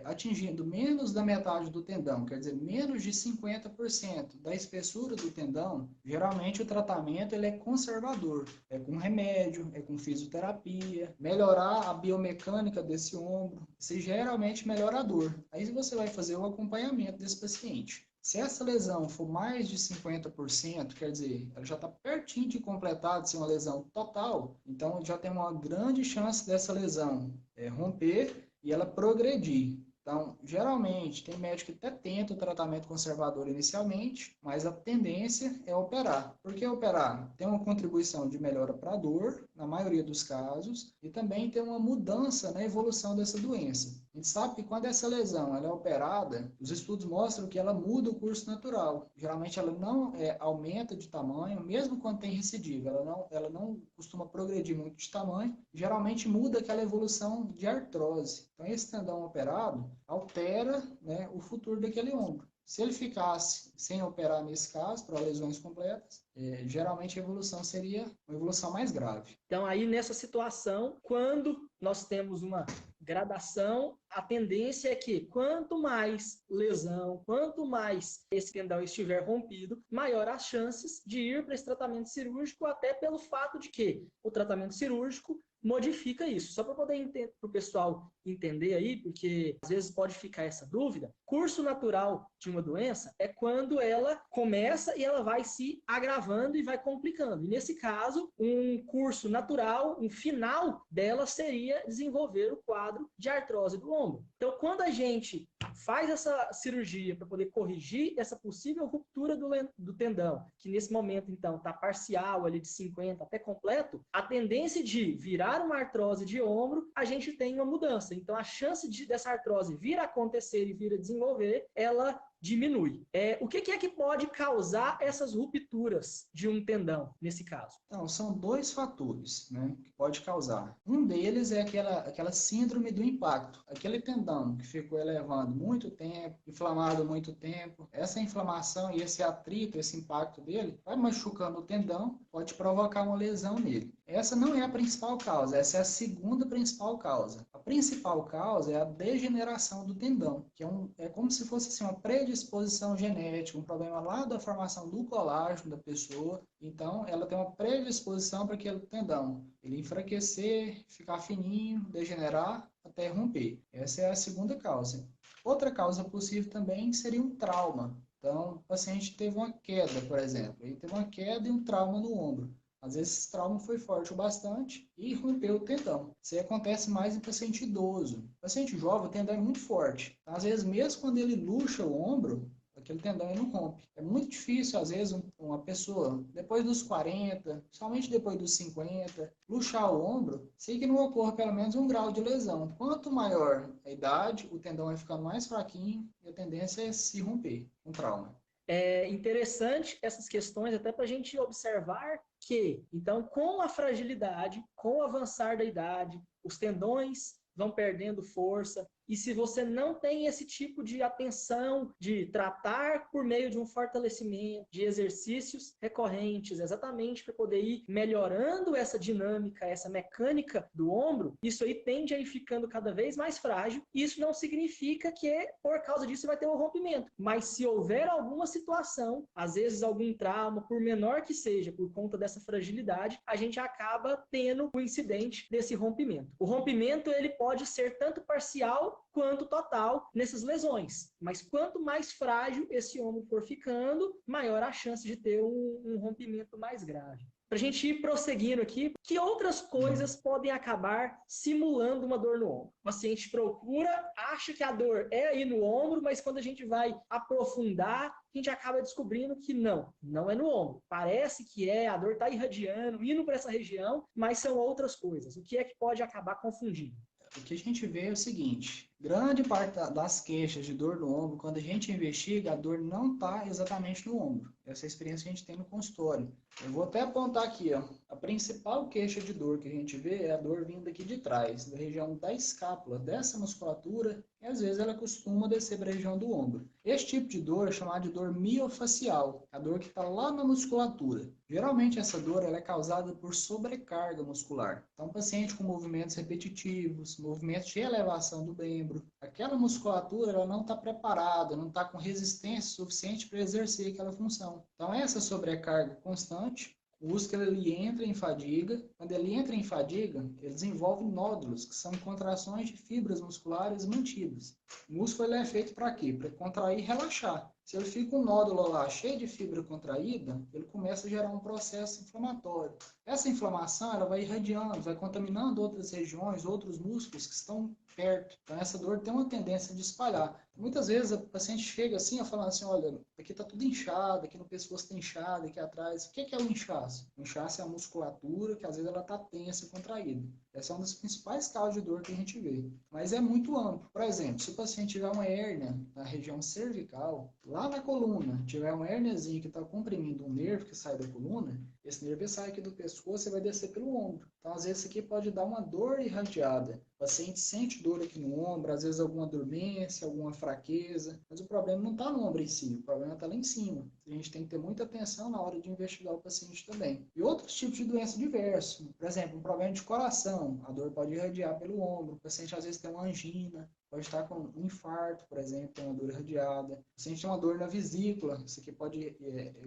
B: atingindo menos da metade do tendão, quer dizer, menos de 50% da espessura do tendão, geralmente o tratamento ele é conservador. É com remédio, é com fisioterapia, melhorar a biomecânica desse ombro, isso geralmente melhora a dor. Aí você vai fazer o acompanhamento desse paciente. Se essa lesão for mais de 50%, quer dizer, ela já está pertinho de completar de ser uma lesão total, então já tem uma grande chance dessa lesão romper e ela progredir. Então, geralmente, tem médico que até tenta o tratamento conservador inicialmente, mas a tendência é operar. Por que operar? Tem uma contribuição de melhora para a dor, na maioria dos casos, e também tem uma mudança na evolução dessa doença. A gente sabe que quando essa lesão ela é operada, os estudos mostram que ela muda o curso natural. Geralmente ela não aumenta de tamanho, mesmo quando tem recidiva, ela não costuma progredir muito de tamanho, geralmente muda aquela evolução de artrose. Então esse tendão operado altera, né, o futuro daquele ombro. Se ele ficasse sem operar nesse caso, para lesões completas, geralmente a evolução seria uma evolução mais grave.
A: Então, aí nessa situação, quando nós temos uma gradação, a tendência é que quanto mais lesão, quanto mais esse tendão estiver rompido, maior as chances de ir para esse tratamento cirúrgico, até pelo fato de que o tratamento cirúrgico modifica isso. Só para poder para o pessoal entender aí, porque às vezes pode ficar essa dúvida, curso natural de uma doença é quando ela começa e ela vai se agravando e vai complicando. E nesse caso, um curso natural, um final dela seria desenvolver o quadro de artrose do ombro. Então, quando a gente faz essa cirurgia para poder corrigir essa possível ruptura do tendão, que nesse momento, então, está parcial, ali de 50% até completo, a tendência de virar uma artrose de ombro, a gente tem uma mudança. Então, a chance dessa artrose vir a acontecer e vir a desenvolver, ela diminui. O que é que pode causar essas rupturas de um tendão, nesse caso?
B: Então, são dois fatores, né, que pode causar. Um deles é aquela síndrome do impacto. Aquele tendão que ficou elevando muito tempo, inflamado muito tempo, essa inflamação e esse atrito, esse impacto dele, vai machucando o tendão, pode provocar uma lesão nele. Essa não é a principal causa, essa é a segunda principal causa. A principal causa é a degeneração do tendão, que é como se fosse assim, uma predisposição genética, um problema lá da formação do colágeno da pessoa. Então, ela tem uma predisposição para aquele tendão ele enfraquecer, ficar fininho, degenerar até romper. Essa é a segunda causa. Outra causa possível também seria um trauma. Então, o paciente teve uma queda, por exemplo. Ele teve uma queda e um trauma no ombro. Às vezes esse trauma foi forte o bastante e rompeu o tendão. Isso aí acontece mais em paciente idoso. Paciente jovem, o tendão é muito forte. Então, às vezes, mesmo quando ele luxa o ombro, aquele tendão ele não rompe. É muito difícil, às vezes, uma pessoa, depois dos 40, somente depois dos 50, luxar o ombro, sem que não ocorra pelo menos um grau de lesão. Quanto maior a idade, o tendão vai ficando mais fraquinho e a tendência é se romper, um trauma.
A: É interessante essas questões até para a gente observar que, então, com a fragilidade, com o avançar da idade, os tendões vão perdendo força, e se você não tem esse tipo de atenção, de tratar por meio de um fortalecimento, de exercícios recorrentes, exatamente para poder ir melhorando essa dinâmica, essa mecânica do ombro, isso aí tende a ir ficando cada vez mais frágil. Isso não significa que por causa disso vai ter um rompimento, mas se houver alguma situação, às vezes algum trauma, por menor que seja, por conta dessa fragilidade, a gente acaba tendo o incidente desse rompimento. O rompimento ele pode ser tanto parcial quanto total nessas lesões. Mas quanto mais frágil esse ombro for ficando, maior a chance de ter um rompimento mais grave. Para a gente ir prosseguindo aqui, que outras coisas podem acabar simulando uma dor no ombro? O paciente procura, acha que a dor é aí no ombro, mas quando a gente vai aprofundar, a gente acaba descobrindo que não é no ombro. Parece que a dor está irradiando, indo para essa região, mas são outras coisas. O que é que pode acabar confundindo?
B: O que a gente vê é o seguinte, grande parte das queixas de dor no ombro, quando a gente investiga, a dor não está exatamente no ombro. Essa é a experiência que a gente tem no consultório. Eu vou até apontar aqui, ó, a principal queixa de dor que a gente vê é a dor vindo aqui de trás, da região da escápula, dessa musculatura, e às vezes ela costuma descer para a região do ombro. Esse tipo de dor é chamado de dor miofacial, a dor que está lá na musculatura. Geralmente essa dor ela é causada por sobrecarga muscular. Então, paciente com movimentos repetitivos, movimentos de elevação do membro, aquela musculatura ela não está preparada, não está com resistência suficiente para exercer aquela função. Então, essa sobrecarga constante, o músculo ele entra em fadiga. Quando ele entra em fadiga, ele desenvolve nódulos, que são contrações de fibras musculares mantidas. O músculo ele é feito para quê? Para contrair e relaxar. Se ele fica um nódulo lá cheio de fibra contraída, ele começa a gerar um processo inflamatório. Essa inflamação ela vai irradiando, vai contaminando outras regiões, outros músculos que estão perto. Então essa dor tem uma tendência de espalhar. Muitas vezes o paciente chega assim, falando assim, olha, aqui está tudo inchado, aqui no pescoço está inchado, aqui atrás. O que é o inchaço? O inchaço é a musculatura que às vezes ela está tensa e contraída. Essa é uma das principais causas de dor que a gente vê. Mas é muito amplo. Por exemplo, se o paciente tiver uma hérnia na região cervical, lá na coluna, tiver uma hérniazinha que está comprimindo um nervo que sai da coluna, esse nervo sai aqui do pescoço e vai descer pelo ombro. Então, às vezes, isso aqui pode dar uma dor irradiada. O paciente sente dor aqui no ombro, às vezes alguma dormência, alguma fraqueza, mas o problema não está no ombro em si, o problema está lá em cima. A gente tem que ter muita atenção na hora de investigar o paciente também. E outros tipos de doença diversos, por exemplo, um problema de coração, a dor pode irradiar pelo ombro, o paciente às vezes tem uma angina, pode estar com um infarto, por exemplo, tem uma dor irradiada. O paciente tem uma dor na vesícula, isso aqui pode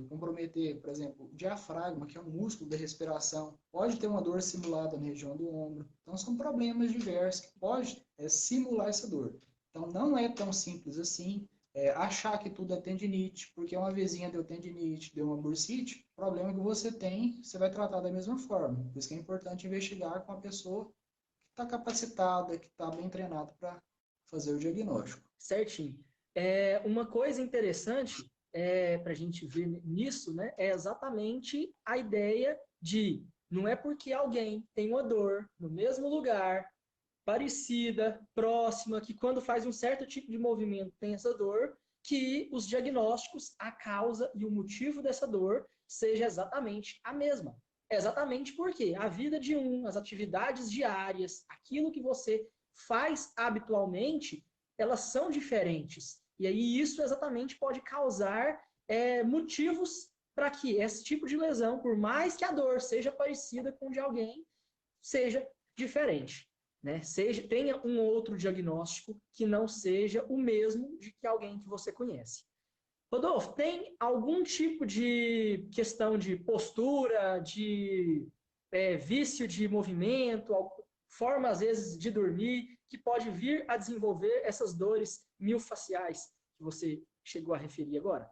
B: comprometer, por exemplo, o diafragma, que é um músculo da respiração, pode ter uma dor simulada na região do ombro. Então, são problemas diversos que podem simular essa dor. Então, não é tão simples assim achar que tudo é tendinite, porque uma vezinha deu tendinite, deu uma bursite, o problema que você tem, você vai tratar da mesma forma. Por isso que é importante investigar com a pessoa que está capacitada, que está bem treinada para fazer o diagnóstico.
A: Certinho. Uma coisa interessante para a gente ver nisso, né, é exatamente a ideia de não é porque alguém tem uma dor no mesmo lugar, parecida, próxima, que quando faz um certo tipo de movimento tem essa dor, que os diagnósticos, a causa e o motivo dessa dor seja exatamente a mesma. Exatamente porque a vida de as atividades diárias, aquilo que você faz habitualmente, elas são diferentes. E aí isso exatamente pode causar motivos para que esse tipo de lesão, por mais que a dor seja parecida com de alguém, seja diferente. Né? Tenha um outro diagnóstico que não seja o mesmo de que alguém que você conhece. Rodolfo, tem algum tipo de questão de postura, de vício de movimento, forma, às vezes, de dormir, que pode vir a desenvolver essas dores miofaciais que você chegou a referir agora?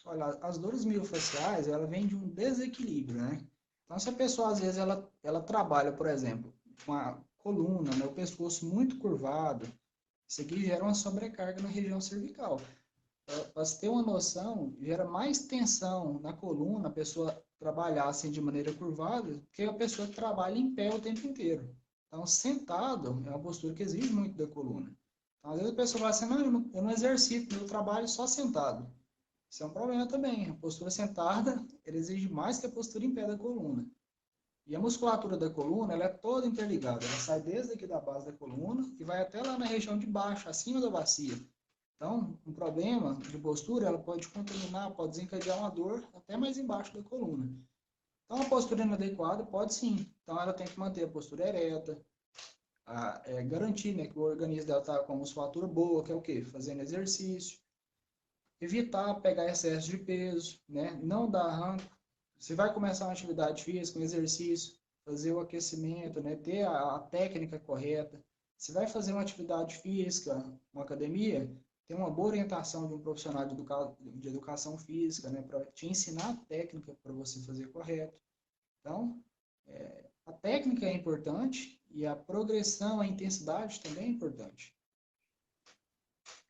B: Olha, as dores miofaciais, ela vem de um desequilíbrio, né? Então, se a pessoa, às vezes, ela trabalha, por exemplo, com a coluna, né, o pescoço muito curvado, isso aqui gera uma sobrecarga na região cervical. Para você ter uma noção, gera mais tensão na coluna, a pessoa trabalhar assim de maneira curvada, que a pessoa que trabalha em pé o tempo inteiro. Então, sentado é uma postura que exige muito da coluna. Então, às vezes a pessoa fala assim, não, eu não exercito, eu trabalho só sentado. Isso é um problema também. A postura sentada, ela exige mais que a postura em pé da coluna. E a musculatura da coluna, ela é toda interligada. Ela sai desde aqui da base da coluna e vai até lá na região de baixo, acima da bacia. Então, um problema de postura, ela pode contaminar, pode desencadear uma dor até mais embaixo da coluna. Então, a postura inadequada pode sim. Então, ela tem que manter a postura ereta, garantir, né, que o organismo dela está com a musculatura boa, que é o quê? Fazendo exercício. Evitar pegar excesso de peso, né? Não dar arranco. Você vai começar uma atividade física, um exercício, fazer o aquecimento, né? Ter a técnica correta. Se vai fazer uma atividade física, uma academia, tem uma boa orientação de um profissional de educação física, né, para te ensinar a técnica para você fazer correto. Então, a técnica é importante e a progressão, a intensidade também é importante.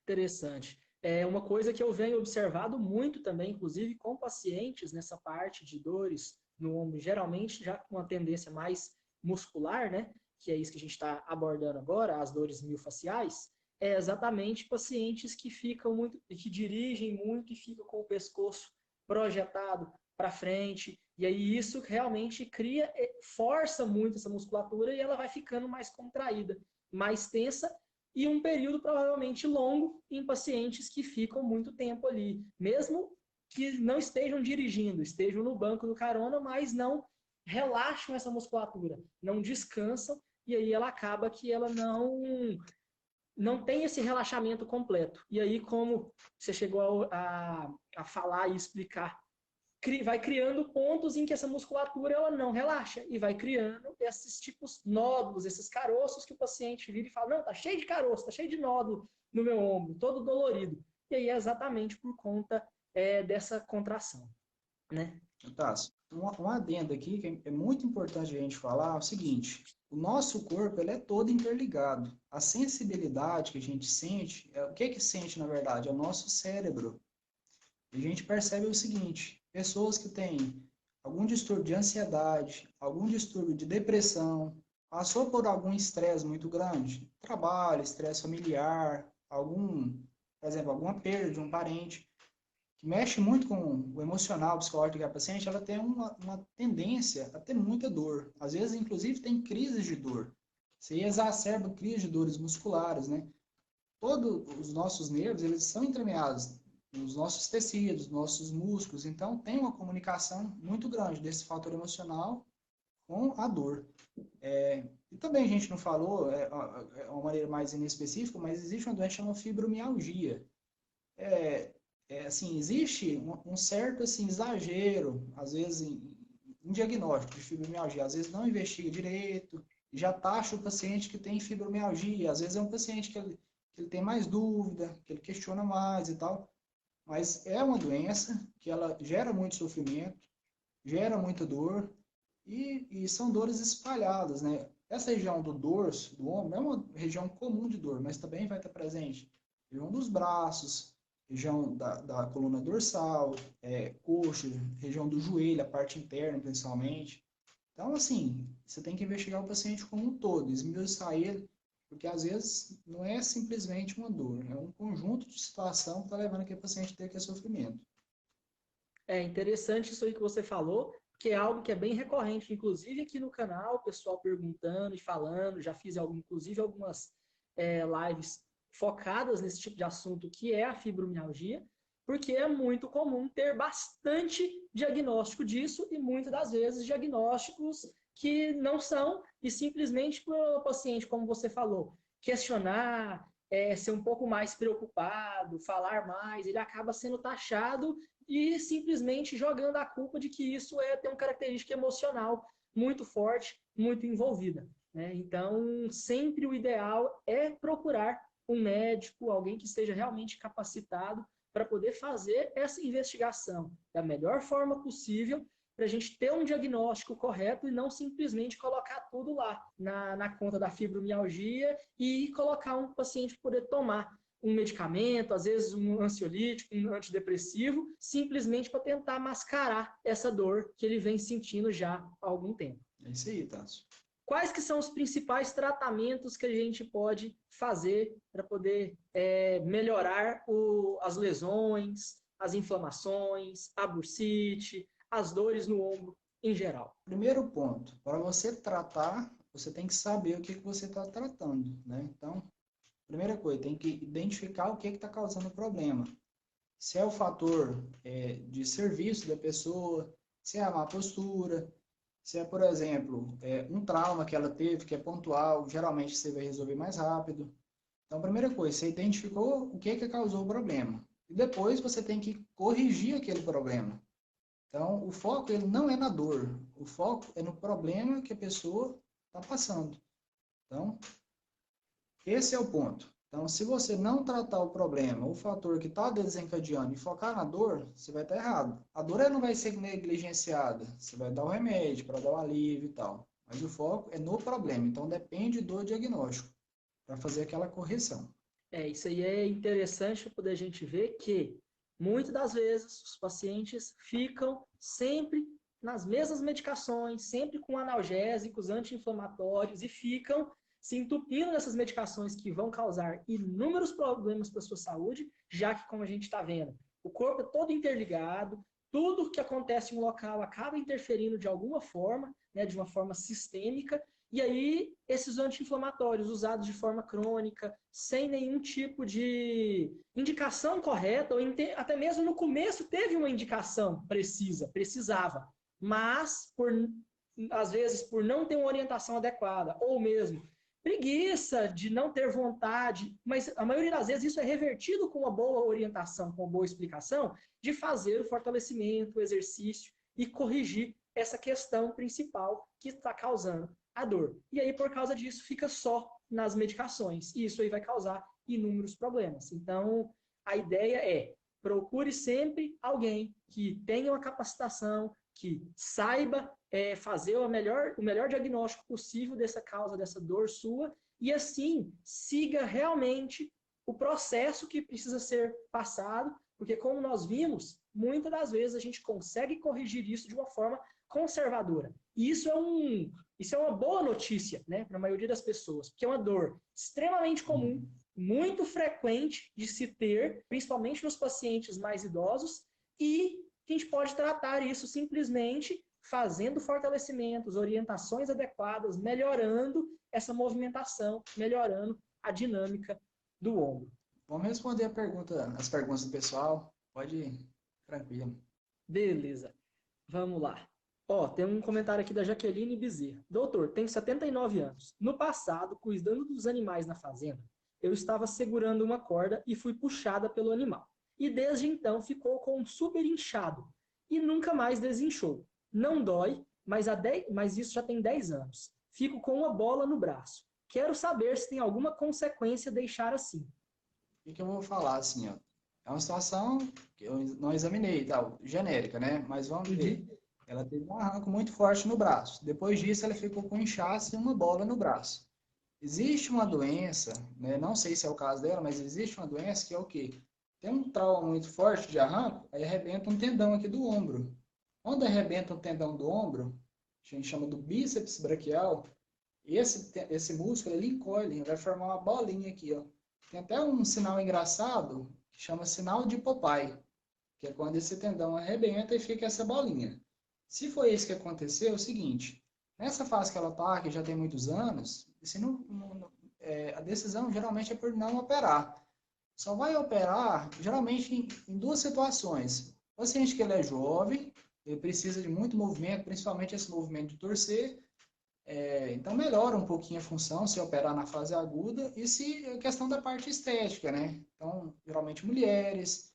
A: Interessante. É uma coisa que eu venho observado muito também, inclusive com pacientes nessa parte de dores no ombro, geralmente já com uma tendência mais muscular, né? Que é isso que a gente está abordando agora, as dores miofasciais, é exatamente pacientes que ficam muito, que dirigem muito e ficam com o pescoço projetado para frente, e aí isso realmente cria, força muito essa musculatura e ela vai ficando mais contraída, mais tensa, e um período provavelmente longo em pacientes que ficam muito tempo ali, mesmo que não estejam dirigindo, estejam no banco do carona, mas não relaxam essa musculatura, não descansam, e aí ela acaba que ela não tem esse relaxamento completo. E aí, como você chegou a falar e explicar, vai criando pontos em que essa musculatura ela não relaxa e vai criando esses tipos nódulos, esses caroços que o paciente vira e fala, não, tá cheio de caroço, tá cheio de nódulo no meu ombro, todo dolorido. E aí é exatamente por conta dessa contração, né?
B: Tássio, um adendo aqui que é muito importante a gente falar é o seguinte, o nosso corpo ele é todo interligado. A sensibilidade que a gente sente, o que sente na verdade? É o nosso cérebro. E a gente percebe o seguinte, pessoas que têm algum distúrbio de ansiedade, algum distúrbio de depressão, passou por algum estresse muito grande, trabalho, estresse familiar, por exemplo, alguma perda de um parente, que mexe muito com o emocional, o psicológico da paciente, ela tem uma tendência a ter muita dor. Às vezes, inclusive, tem crises de dor. Você exacerba crises de dores musculares, né? Todos os nossos nervos, eles são entremeados nos nossos tecidos, nossos músculos. Então, tem uma comunicação muito grande desse fator emocional com a dor. E também a gente não falou, uma maneira mais inespecífica, mas existe uma doença chamada fibromialgia. Assim, existe um certo assim, exagero, às vezes, em diagnóstico de fibromialgia. Às vezes não investiga direito, já taxa o paciente que tem fibromialgia. Às vezes é um paciente que ele tem mais dúvida, que ele questiona mais e tal. Mas é uma doença que ela gera muito sofrimento, gera muita dor e são dores espalhadas, né? Essa região do dorso, do ombro, é uma região comum de dor, mas também vai estar presente região dos braços, região da coluna dorsal, coxa, região do joelho, a parte interna principalmente. Então, assim, você tem que investigar o paciente como um todo, esmiuçar ele, porque às vezes não é simplesmente uma dor, é um conjunto de situação que está levando aquele paciente a ter aquele sofrimento.
A: É interessante isso aí que você falou, que é algo que é bem recorrente, inclusive aqui no canal, o pessoal perguntando e falando, já fiz inclusive algumas lives focadas nesse tipo de assunto, que é a fibromialgia, porque é muito comum ter bastante diagnóstico disso e muitas das vezes diagnósticos que não são, e simplesmente para o paciente, como você falou, questionar, ser um pouco mais preocupado, falar mais, ele acaba sendo taxado e simplesmente jogando a culpa de que isso tem uma característica emocional muito forte, muito envolvida, né? Então, sempre o ideal é procurar um médico, alguém que esteja realmente capacitado para poder fazer essa investigação da melhor forma possível, para a gente ter um diagnóstico correto e não simplesmente colocar tudo lá na conta da fibromialgia e colocar um paciente poder tomar um medicamento, às vezes um ansiolítico, um antidepressivo, simplesmente para tentar mascarar essa dor que ele vem sentindo já há algum tempo.
B: É isso aí, Tássio.
A: Quais que são os principais tratamentos que a gente pode fazer para poder melhorar as lesões, as inflamações, a bursite, as dores no ombro em geral?
B: Primeiro ponto, para você tratar, você tem que saber o que você está tratando, né? Então, primeira coisa, tem que identificar o que está causando o problema. Se é o fator de serviço da pessoa, se é a má postura, se é, por exemplo, um trauma que ela teve, que é pontual, geralmente você vai resolver mais rápido. Então, primeira coisa, você identificou o que causou o problema. E depois você tem que corrigir aquele problema. Então, o foco ele não é na dor, o foco é no problema que a pessoa está passando. Então, Esse é o ponto. Então, se você não tratar o problema, o fator que está desencadeando e focar na dor, você vai estar errado. A dor ela não vai ser negligenciada. Você vai dar o remédio para dar o alívio e tal. Mas o foco é no problema. Então, depende do diagnóstico para fazer aquela correção.
A: Isso aí é interessante para poder a gente ver que, muitas das vezes, os pacientes ficam sempre nas mesmas medicações, sempre com analgésicos, anti-inflamatórios, e ficam se entupindo nessas medicações que vão causar inúmeros problemas para a sua saúde, já que, como a gente está vendo, o corpo é todo interligado, tudo que acontece em um local acaba interferindo de alguma forma, né, de uma forma sistêmica, e aí esses anti-inflamatórios usados de forma crônica, sem nenhum tipo de indicação correta, ou até mesmo no começo teve uma indicação precisava, mas às vezes por não ter uma orientação adequada, ou mesmo preguiça de não ter vontade, mas a maioria das vezes isso é revertido com uma boa orientação, com uma boa explicação, de fazer o fortalecimento, o exercício e corrigir essa questão principal que está causando a dor. E aí, por causa disso, fica só nas medicações. E isso aí vai causar inúmeros problemas. Então, a ideia é: procure sempre alguém que tenha uma capacitação, que saiba fazer o melhor diagnóstico possível dessa causa, dessa dor sua, e assim siga realmente o processo que precisa ser passado, porque como nós vimos, muitas das vezes a gente consegue corrigir isso de uma forma conservadora. E isso é uma boa notícia, né, para a maioria das pessoas, porque é uma dor extremamente comum, muito frequente de se ter, principalmente nos pacientes mais idosos, e a gente pode tratar isso simplesmente fazendo fortalecimentos, orientações adequadas, melhorando essa movimentação, melhorando a dinâmica do ombro.
B: Vamos responder as perguntas do pessoal. Pode ir, tranquilo.
A: Beleza, vamos lá. Tem um comentário aqui da Jaqueline Bezerra. Doutor, tenho 79 anos. No passado, cuidando dos animais na fazenda, eu estava segurando uma corda e fui puxada pelo animal. E desde então ficou com um super inchado e nunca mais desinchou. Não dói, mas isso já tem 10 anos. Fico com uma bola no braço. Quero saber se tem alguma consequência deixar assim.
B: O que eu vou falar assim, ó? É uma situação que eu não examinei, tal, genérica, né? Mas vamos ver. Ela teve um arranco muito forte no braço. Depois disso, ela ficou com inchaço e uma bola no braço. Existe uma doença, né? Não sei se é o caso dela, mas existe uma doença que é o quê? Tem um trauma muito forte de arranco, aí arrebenta um tendão aqui do ombro. Quando arrebenta um tendão do ombro, a gente chama do bíceps braquial, esse músculo ele encolhe, vai formar uma bolinha aqui, ó. Tem até um sinal engraçado que chama sinal de Popeye, que é quando esse tendão arrebenta e fica essa bolinha. Se foi isso que aconteceu, é o seguinte, nessa fase que ela está, que já tem muitos anos, a decisão geralmente é por não operar. Só vai operar, geralmente, em duas situações. O paciente que ele é jovem, ele precisa de muito movimento, principalmente esse movimento de torcer, então melhora um pouquinho a função se operar na fase aguda e se a questão da parte estética, né? Então, geralmente mulheres,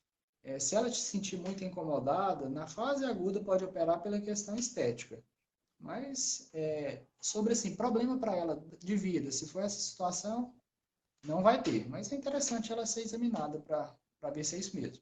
B: se ela se sentir muito incomodada, na fase aguda pode operar pela questão estética. Mas, sobre assim, problema para ela de vida, se for essa situação, não vai ter. Mas é interessante ela ser examinada para ver se é isso mesmo.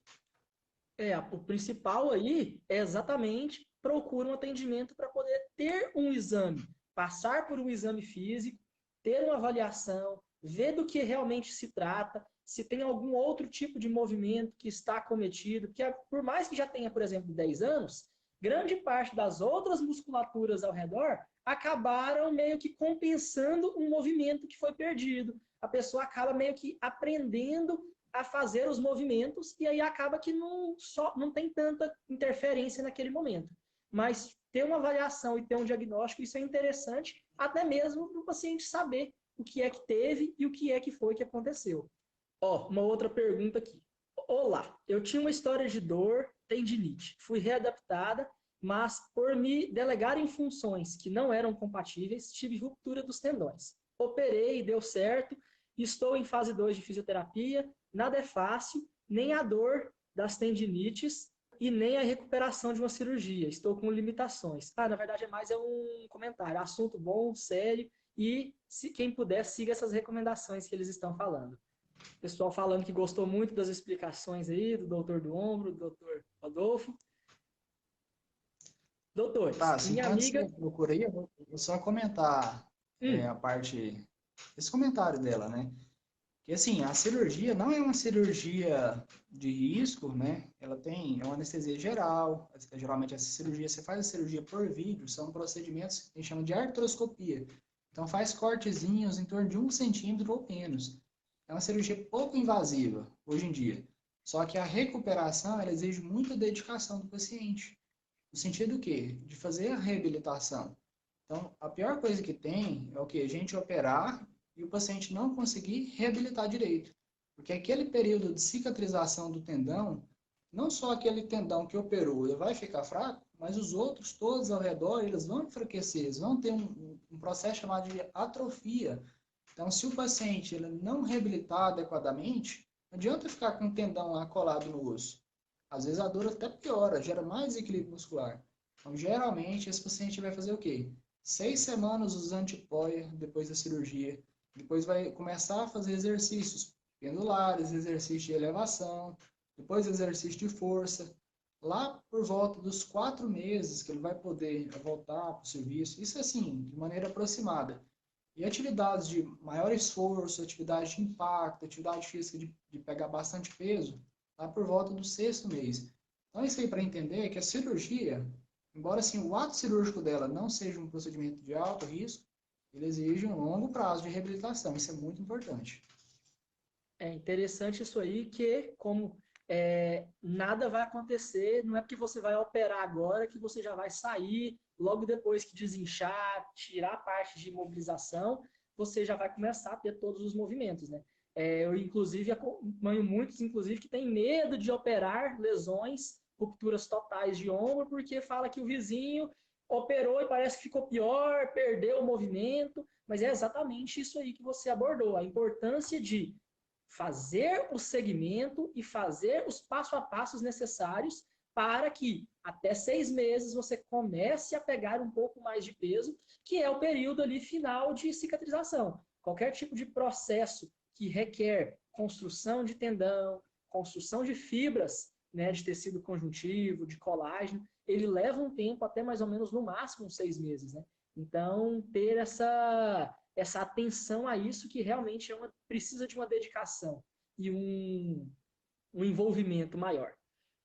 A: O principal aí é exatamente procura um atendimento para poder ter um exame, passar por um exame físico, ter uma avaliação, ver do que realmente se trata, se tem algum outro tipo de movimento que está cometido, porque por mais que já tenha, por exemplo, 10 anos, grande parte das outras musculaturas ao redor acabaram meio que compensando um movimento que foi perdido. A pessoa acaba meio que aprendendo a fazer os movimentos e aí acaba que não tem tanta interferência naquele momento. Mas ter uma avaliação e ter um diagnóstico, isso é interessante, até mesmo para o paciente saber o que é que teve e o que é que foi que aconteceu. Uma outra pergunta aqui. Olá, eu tinha uma história de dor, tendinite. Fui readaptada, mas por me delegar em funções que não eram compatíveis, tive ruptura dos tendões. Operei, deu certo, estou em fase 2 de fisioterapia, nada é fácil, nem a dor das tendinites e nem a recuperação de uma cirurgia. Estou com limitações. Na verdade é um comentário. Assunto bom, sério, e se quem puder, siga essas recomendações que eles estão falando. Pessoal falando que gostou muito das explicações aí do doutor do ombro, do doutor Rodolfo. Doutores,
B: Tá, assim,
A: minha
B: quando você
A: amiga...
B: procura aí, eu vou só comentar a parte, esse comentário dela, né? Que assim, a cirurgia não é uma cirurgia de risco, né? É uma anestesia geral. Geralmente essa cirurgia, você faz a cirurgia por vídeo, são procedimentos que a gente chama de artroscopia. Então faz cortezinhos em torno de 1 centímetro ou menos. É uma cirurgia pouco invasiva hoje em dia. Só que a recuperação, ela exige muita dedicação do paciente. No sentido quê? De fazer a reabilitação. Então, a pior coisa que tem é o que? A gente operar e o paciente não conseguir reabilitar direito. Porque aquele período de cicatrização do tendão, não só aquele tendão que operou, ele vai ficar fraco, mas os outros todos ao redor, eles vão enfraquecer, eles vão ter um processo chamado de atrofia. Então, se o paciente ele não reabilitar adequadamente, não adianta ficar com o tendão lá colado no osso. Às vezes a dor até piora, gera mais equilíbrio muscular. Então, geralmente, esse paciente vai fazer o quê? 6 semanas usando tipóia depois da cirurgia. Depois vai começar a fazer exercícios pendulares, exercícios de elevação, depois exercício de força. Lá por volta dos 4 meses que ele vai poder voltar para o serviço. Isso assim, de maneira aproximada. E atividades de maior esforço, atividade de impacto, atividade física de pegar bastante peso, lá por volta do 6º mês. Então, isso aí para entender que a cirurgia, embora assim, o ato cirúrgico dela não seja um procedimento de alto risco, ele exige um longo prazo de reabilitação. Isso é muito importante.
A: É interessante isso aí, que como nada vai acontecer, não é porque você vai operar agora que você já vai sair, logo depois que desinchar, tirar a parte de imobilização, você já vai começar a ter todos os movimentos, né? Eu, inclusive, acompanho muitos, inclusive, que têm medo de operar lesões, rupturas totais de ombro, porque fala que o vizinho operou e parece que ficou pior, perdeu o movimento, mas é exatamente isso aí que você abordou, a importância de fazer o segmento e fazer os passo a passos necessários para que até 6 meses você comece a pegar um pouco mais de peso, que é o período ali final de cicatrização. Qualquer tipo de processo que requer construção de tendão, construção de fibras, né, de tecido conjuntivo, de colágeno, ele leva um tempo até mais ou menos no máximo 6 meses, né? Então, ter essa atenção a isso que realmente precisa de uma dedicação e um envolvimento maior.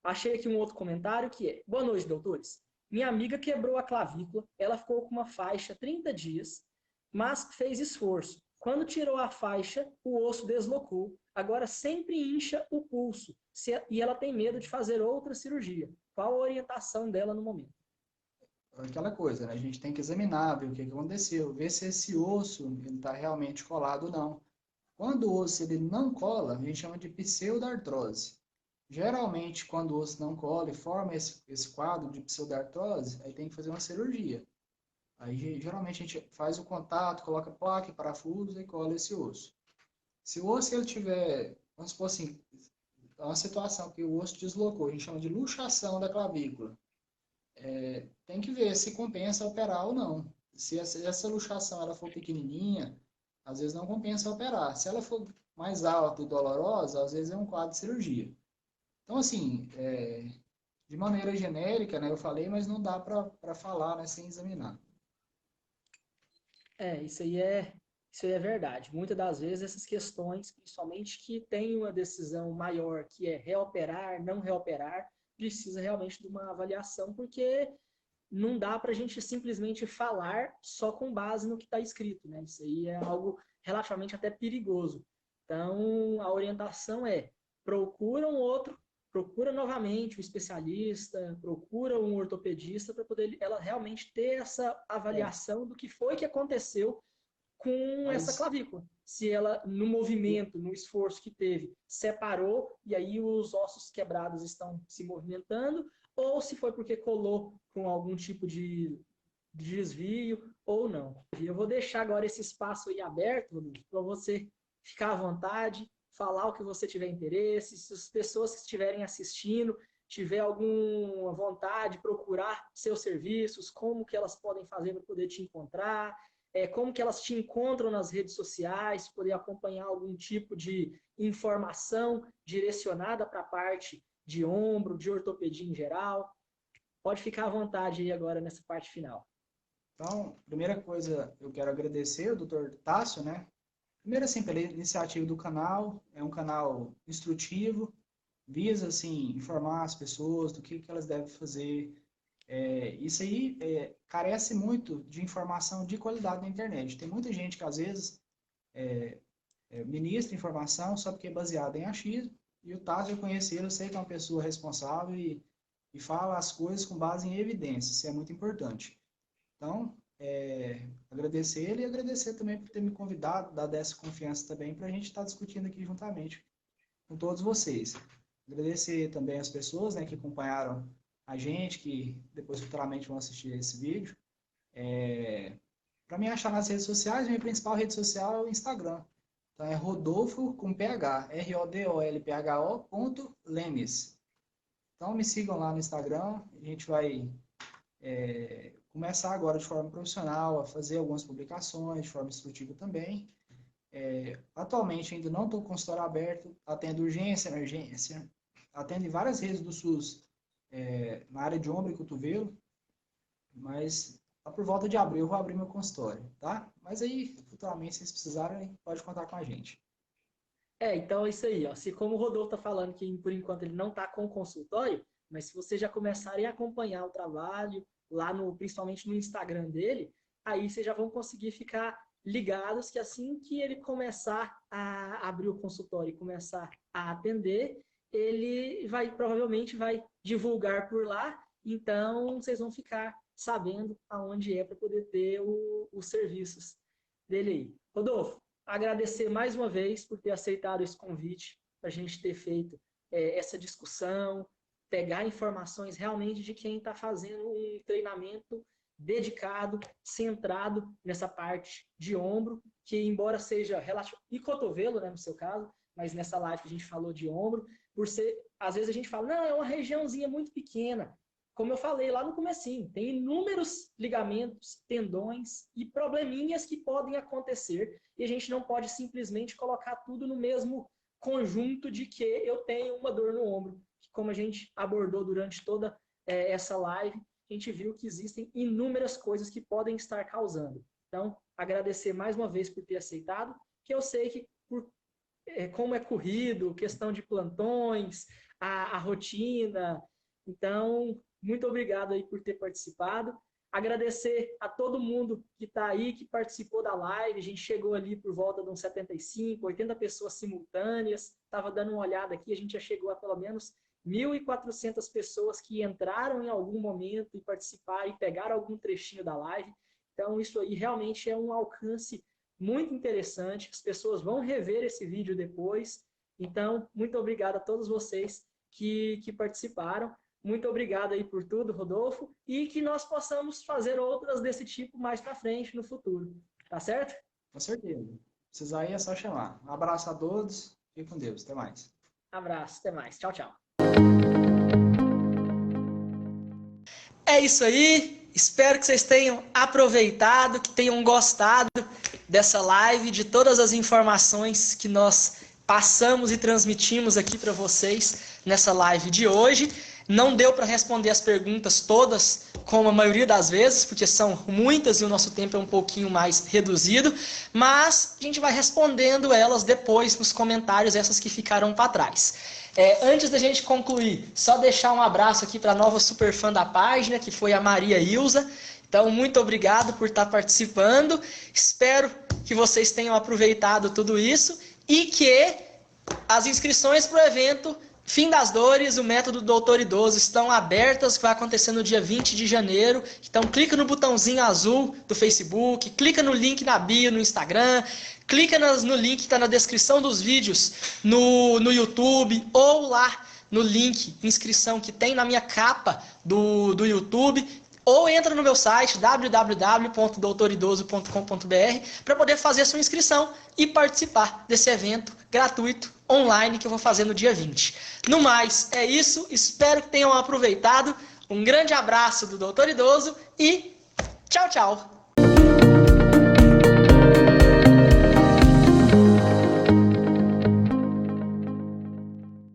A: Achei aqui um outro comentário que é: boa noite, doutores. Minha amiga quebrou a clavícula, ela ficou com uma faixa 30 dias, mas fez esforço. Quando tirou a faixa, o osso deslocou. Agora sempre incha o pulso e ela tem medo de fazer outra cirurgia. Qual a orientação dela no momento?
B: Aquela coisa, né? A gente tem que examinar, ver o que aconteceu, ver se esse osso está realmente colado ou não. Quando o osso ele não cola, a gente chama de pseudartrose. Geralmente, quando o osso não cola e forma esse quadro de pseudartrose, aí tem que fazer uma cirurgia. Aí, geralmente, a gente faz o contato, coloca placa, parafuso e cola esse osso. Se o osso ele tiver, vamos supor assim, uma situação que o osso deslocou, a gente chama de luxação da clavícula. Tem que ver se compensa operar ou não. Se essa luxação ela for pequenininha, às vezes não compensa operar. Se ela for mais alta e dolorosa, às vezes é um quadro de cirurgia. Então, assim, de maneira genérica, né, eu falei, mas não dá para falar, né, sem examinar.
A: Isso aí é verdade. Muitas das vezes essas questões, principalmente que tem uma decisão maior, que é reoperar, não reoperar, precisa realmente de uma avaliação, porque não dá para a gente simplesmente falar só com base no que está escrito, né? Isso aí é algo relativamente até perigoso. Então, a orientação é: procura um outro, procura novamente um especialista, procura um ortopedista para poder ela realmente ter essa
B: É,
A: avaliação do que foi que aconteceu com essa
B: mas
A: clavícula. Se ela, no movimento, no esforço que teve, separou e aí os ossos quebrados estão se movimentando, ou se foi porque colou com algum tipo de desvio ou não. Eu vou deixar agora esse espaço aí aberto, para você ficar à vontade, falar o que você tiver interesse, se as pessoas que estiverem assistindo tiver alguma vontade, procurar seus serviços, como que elas podem fazer para poder te encontrar, como que elas te encontram nas redes sociais, poder acompanhar algum tipo de informação direcionada para a parte de ombro, de ortopedia em geral. Pode ficar à vontade aí agora nessa parte final.
B: Então, primeira coisa, eu quero agradecer o Dr. Tássio, né? Primeiro, assim, pela iniciativa do canal. É um canal instrutivo, visa, assim, informar as pessoas do que elas devem fazer. Isso aí carece muito de informação de qualidade na internet. Tem muita gente que, às vezes, ministra informação só porque é baseada em achismo. E o Tássio, eu conheci ele, eu sei que é uma pessoa responsável e fala as coisas com base em evidência. Isso é muito importante. Então, agradecer ele e agradecer também por ter me convidado, dar essa confiança também para a gente estar discutindo aqui juntamente com todos vocês. Agradecer também as pessoas, né, que acompanharam a gente, que depois futuramente vão assistir esse vídeo. Para me achar nas redes sociais, minha principal rede social é o Instagram. Então é Rodolfo com PH, RODOLPHO.Lemes. Então me sigam lá no Instagram, a gente vai começar agora de forma profissional a fazer algumas publicações de forma instrutiva também. Atualmente ainda não estou com consultório aberto, atendo urgência, emergência, atendo em várias redes do SUS na área de ombro e cotovelo, mas por volta de abril eu vou abrir meu consultório, tá? Mas aí, futuramente, se vocês precisarem, pode contar com a gente.
A: Então é isso aí, ó. Se como o Rodolfo está falando que por enquanto ele não está com consultório, mas se vocês já começarem a acompanhar o trabalho lá principalmente no Instagram dele, aí vocês já vão conseguir ficar ligados que assim que ele começar a abrir o consultório e começar a atender, ele provavelmente vai divulgar por lá, então vocês vão ficar sabendo aonde para poder ter os serviços dele aí. Rodolfo, agradecer mais uma vez por ter aceitado esse convite, para a gente ter feito essa discussão, pegar informações realmente de quem está fazendo um treinamento dedicado, centrado nessa parte de ombro, que embora seja relativo, e cotovelo, né, no seu caso, mas nessa live que a gente falou de ombro, às vezes a gente fala, não, é uma regiãozinha muito pequena. Como eu falei lá no comecinho, tem inúmeros ligamentos, tendões e probleminhas que podem acontecer e a gente não pode simplesmente colocar tudo no mesmo conjunto de que eu tenho uma dor no ombro. Como a gente abordou durante toda essa live, a gente viu que existem inúmeras coisas que podem estar causando. Então, agradecer mais uma vez por ter aceitado, que eu sei que como é corrido, questão de plantões, a rotina. Então, muito obrigado aí por ter participado. Agradecer a todo mundo que está aí, que participou da live. A gente chegou ali por volta de uns 75, 80 pessoas simultâneas. Estava dando uma olhada aqui, a gente já chegou a pelo menos 1.400 pessoas que entraram em algum momento e participaram e pegaram algum trechinho da live. Então, isso aí realmente é um alcance muito interessante. As pessoas vão rever esse vídeo depois. Então, muito obrigado a todos vocês que participaram. Muito obrigado aí por tudo, Rodolfo. E que nós possamos fazer outras desse tipo mais para frente no futuro. Tá certo?
B: Com certeza. Precisar aí é só chamar. Um abraço a todos. Fique com Deus. Até mais.
A: Abraço. Até mais. Tchau, tchau. É isso aí. Espero que vocês tenham aproveitado, que tenham gostado dessa live, de todas as informações que nós passamos e transmitimos aqui para vocês nessa live de hoje. Não deu para responder as perguntas todas, como a maioria das vezes, porque são muitas e o nosso tempo é um pouquinho mais reduzido, mas a gente vai respondendo elas depois nos comentários, essas que ficaram para trás. Antes da gente concluir, só deixar um abraço aqui para a nova superfã da página, que foi a Maria Ilza. Então, muito obrigado por estar participando. Espero que vocês tenham aproveitado tudo isso e que as inscrições para o evento Fim das Dores, o método Doutor Idoso, estão abertas, vai acontecer no dia 20 de janeiro. Então, clica no botãozinho azul do Facebook, clica no link na bio no Instagram, clica no link que está na descrição dos vídeos no YouTube, ou lá no link inscrição que tem na minha capa do YouTube, ou entra no meu site www.doutoridoso.com.br para poder fazer a sua inscrição e participar desse evento gratuito online que eu vou fazer no dia 20. No mais, é isso. Espero que tenham aproveitado. Um grande abraço do Doutor Idoso e tchau, tchau!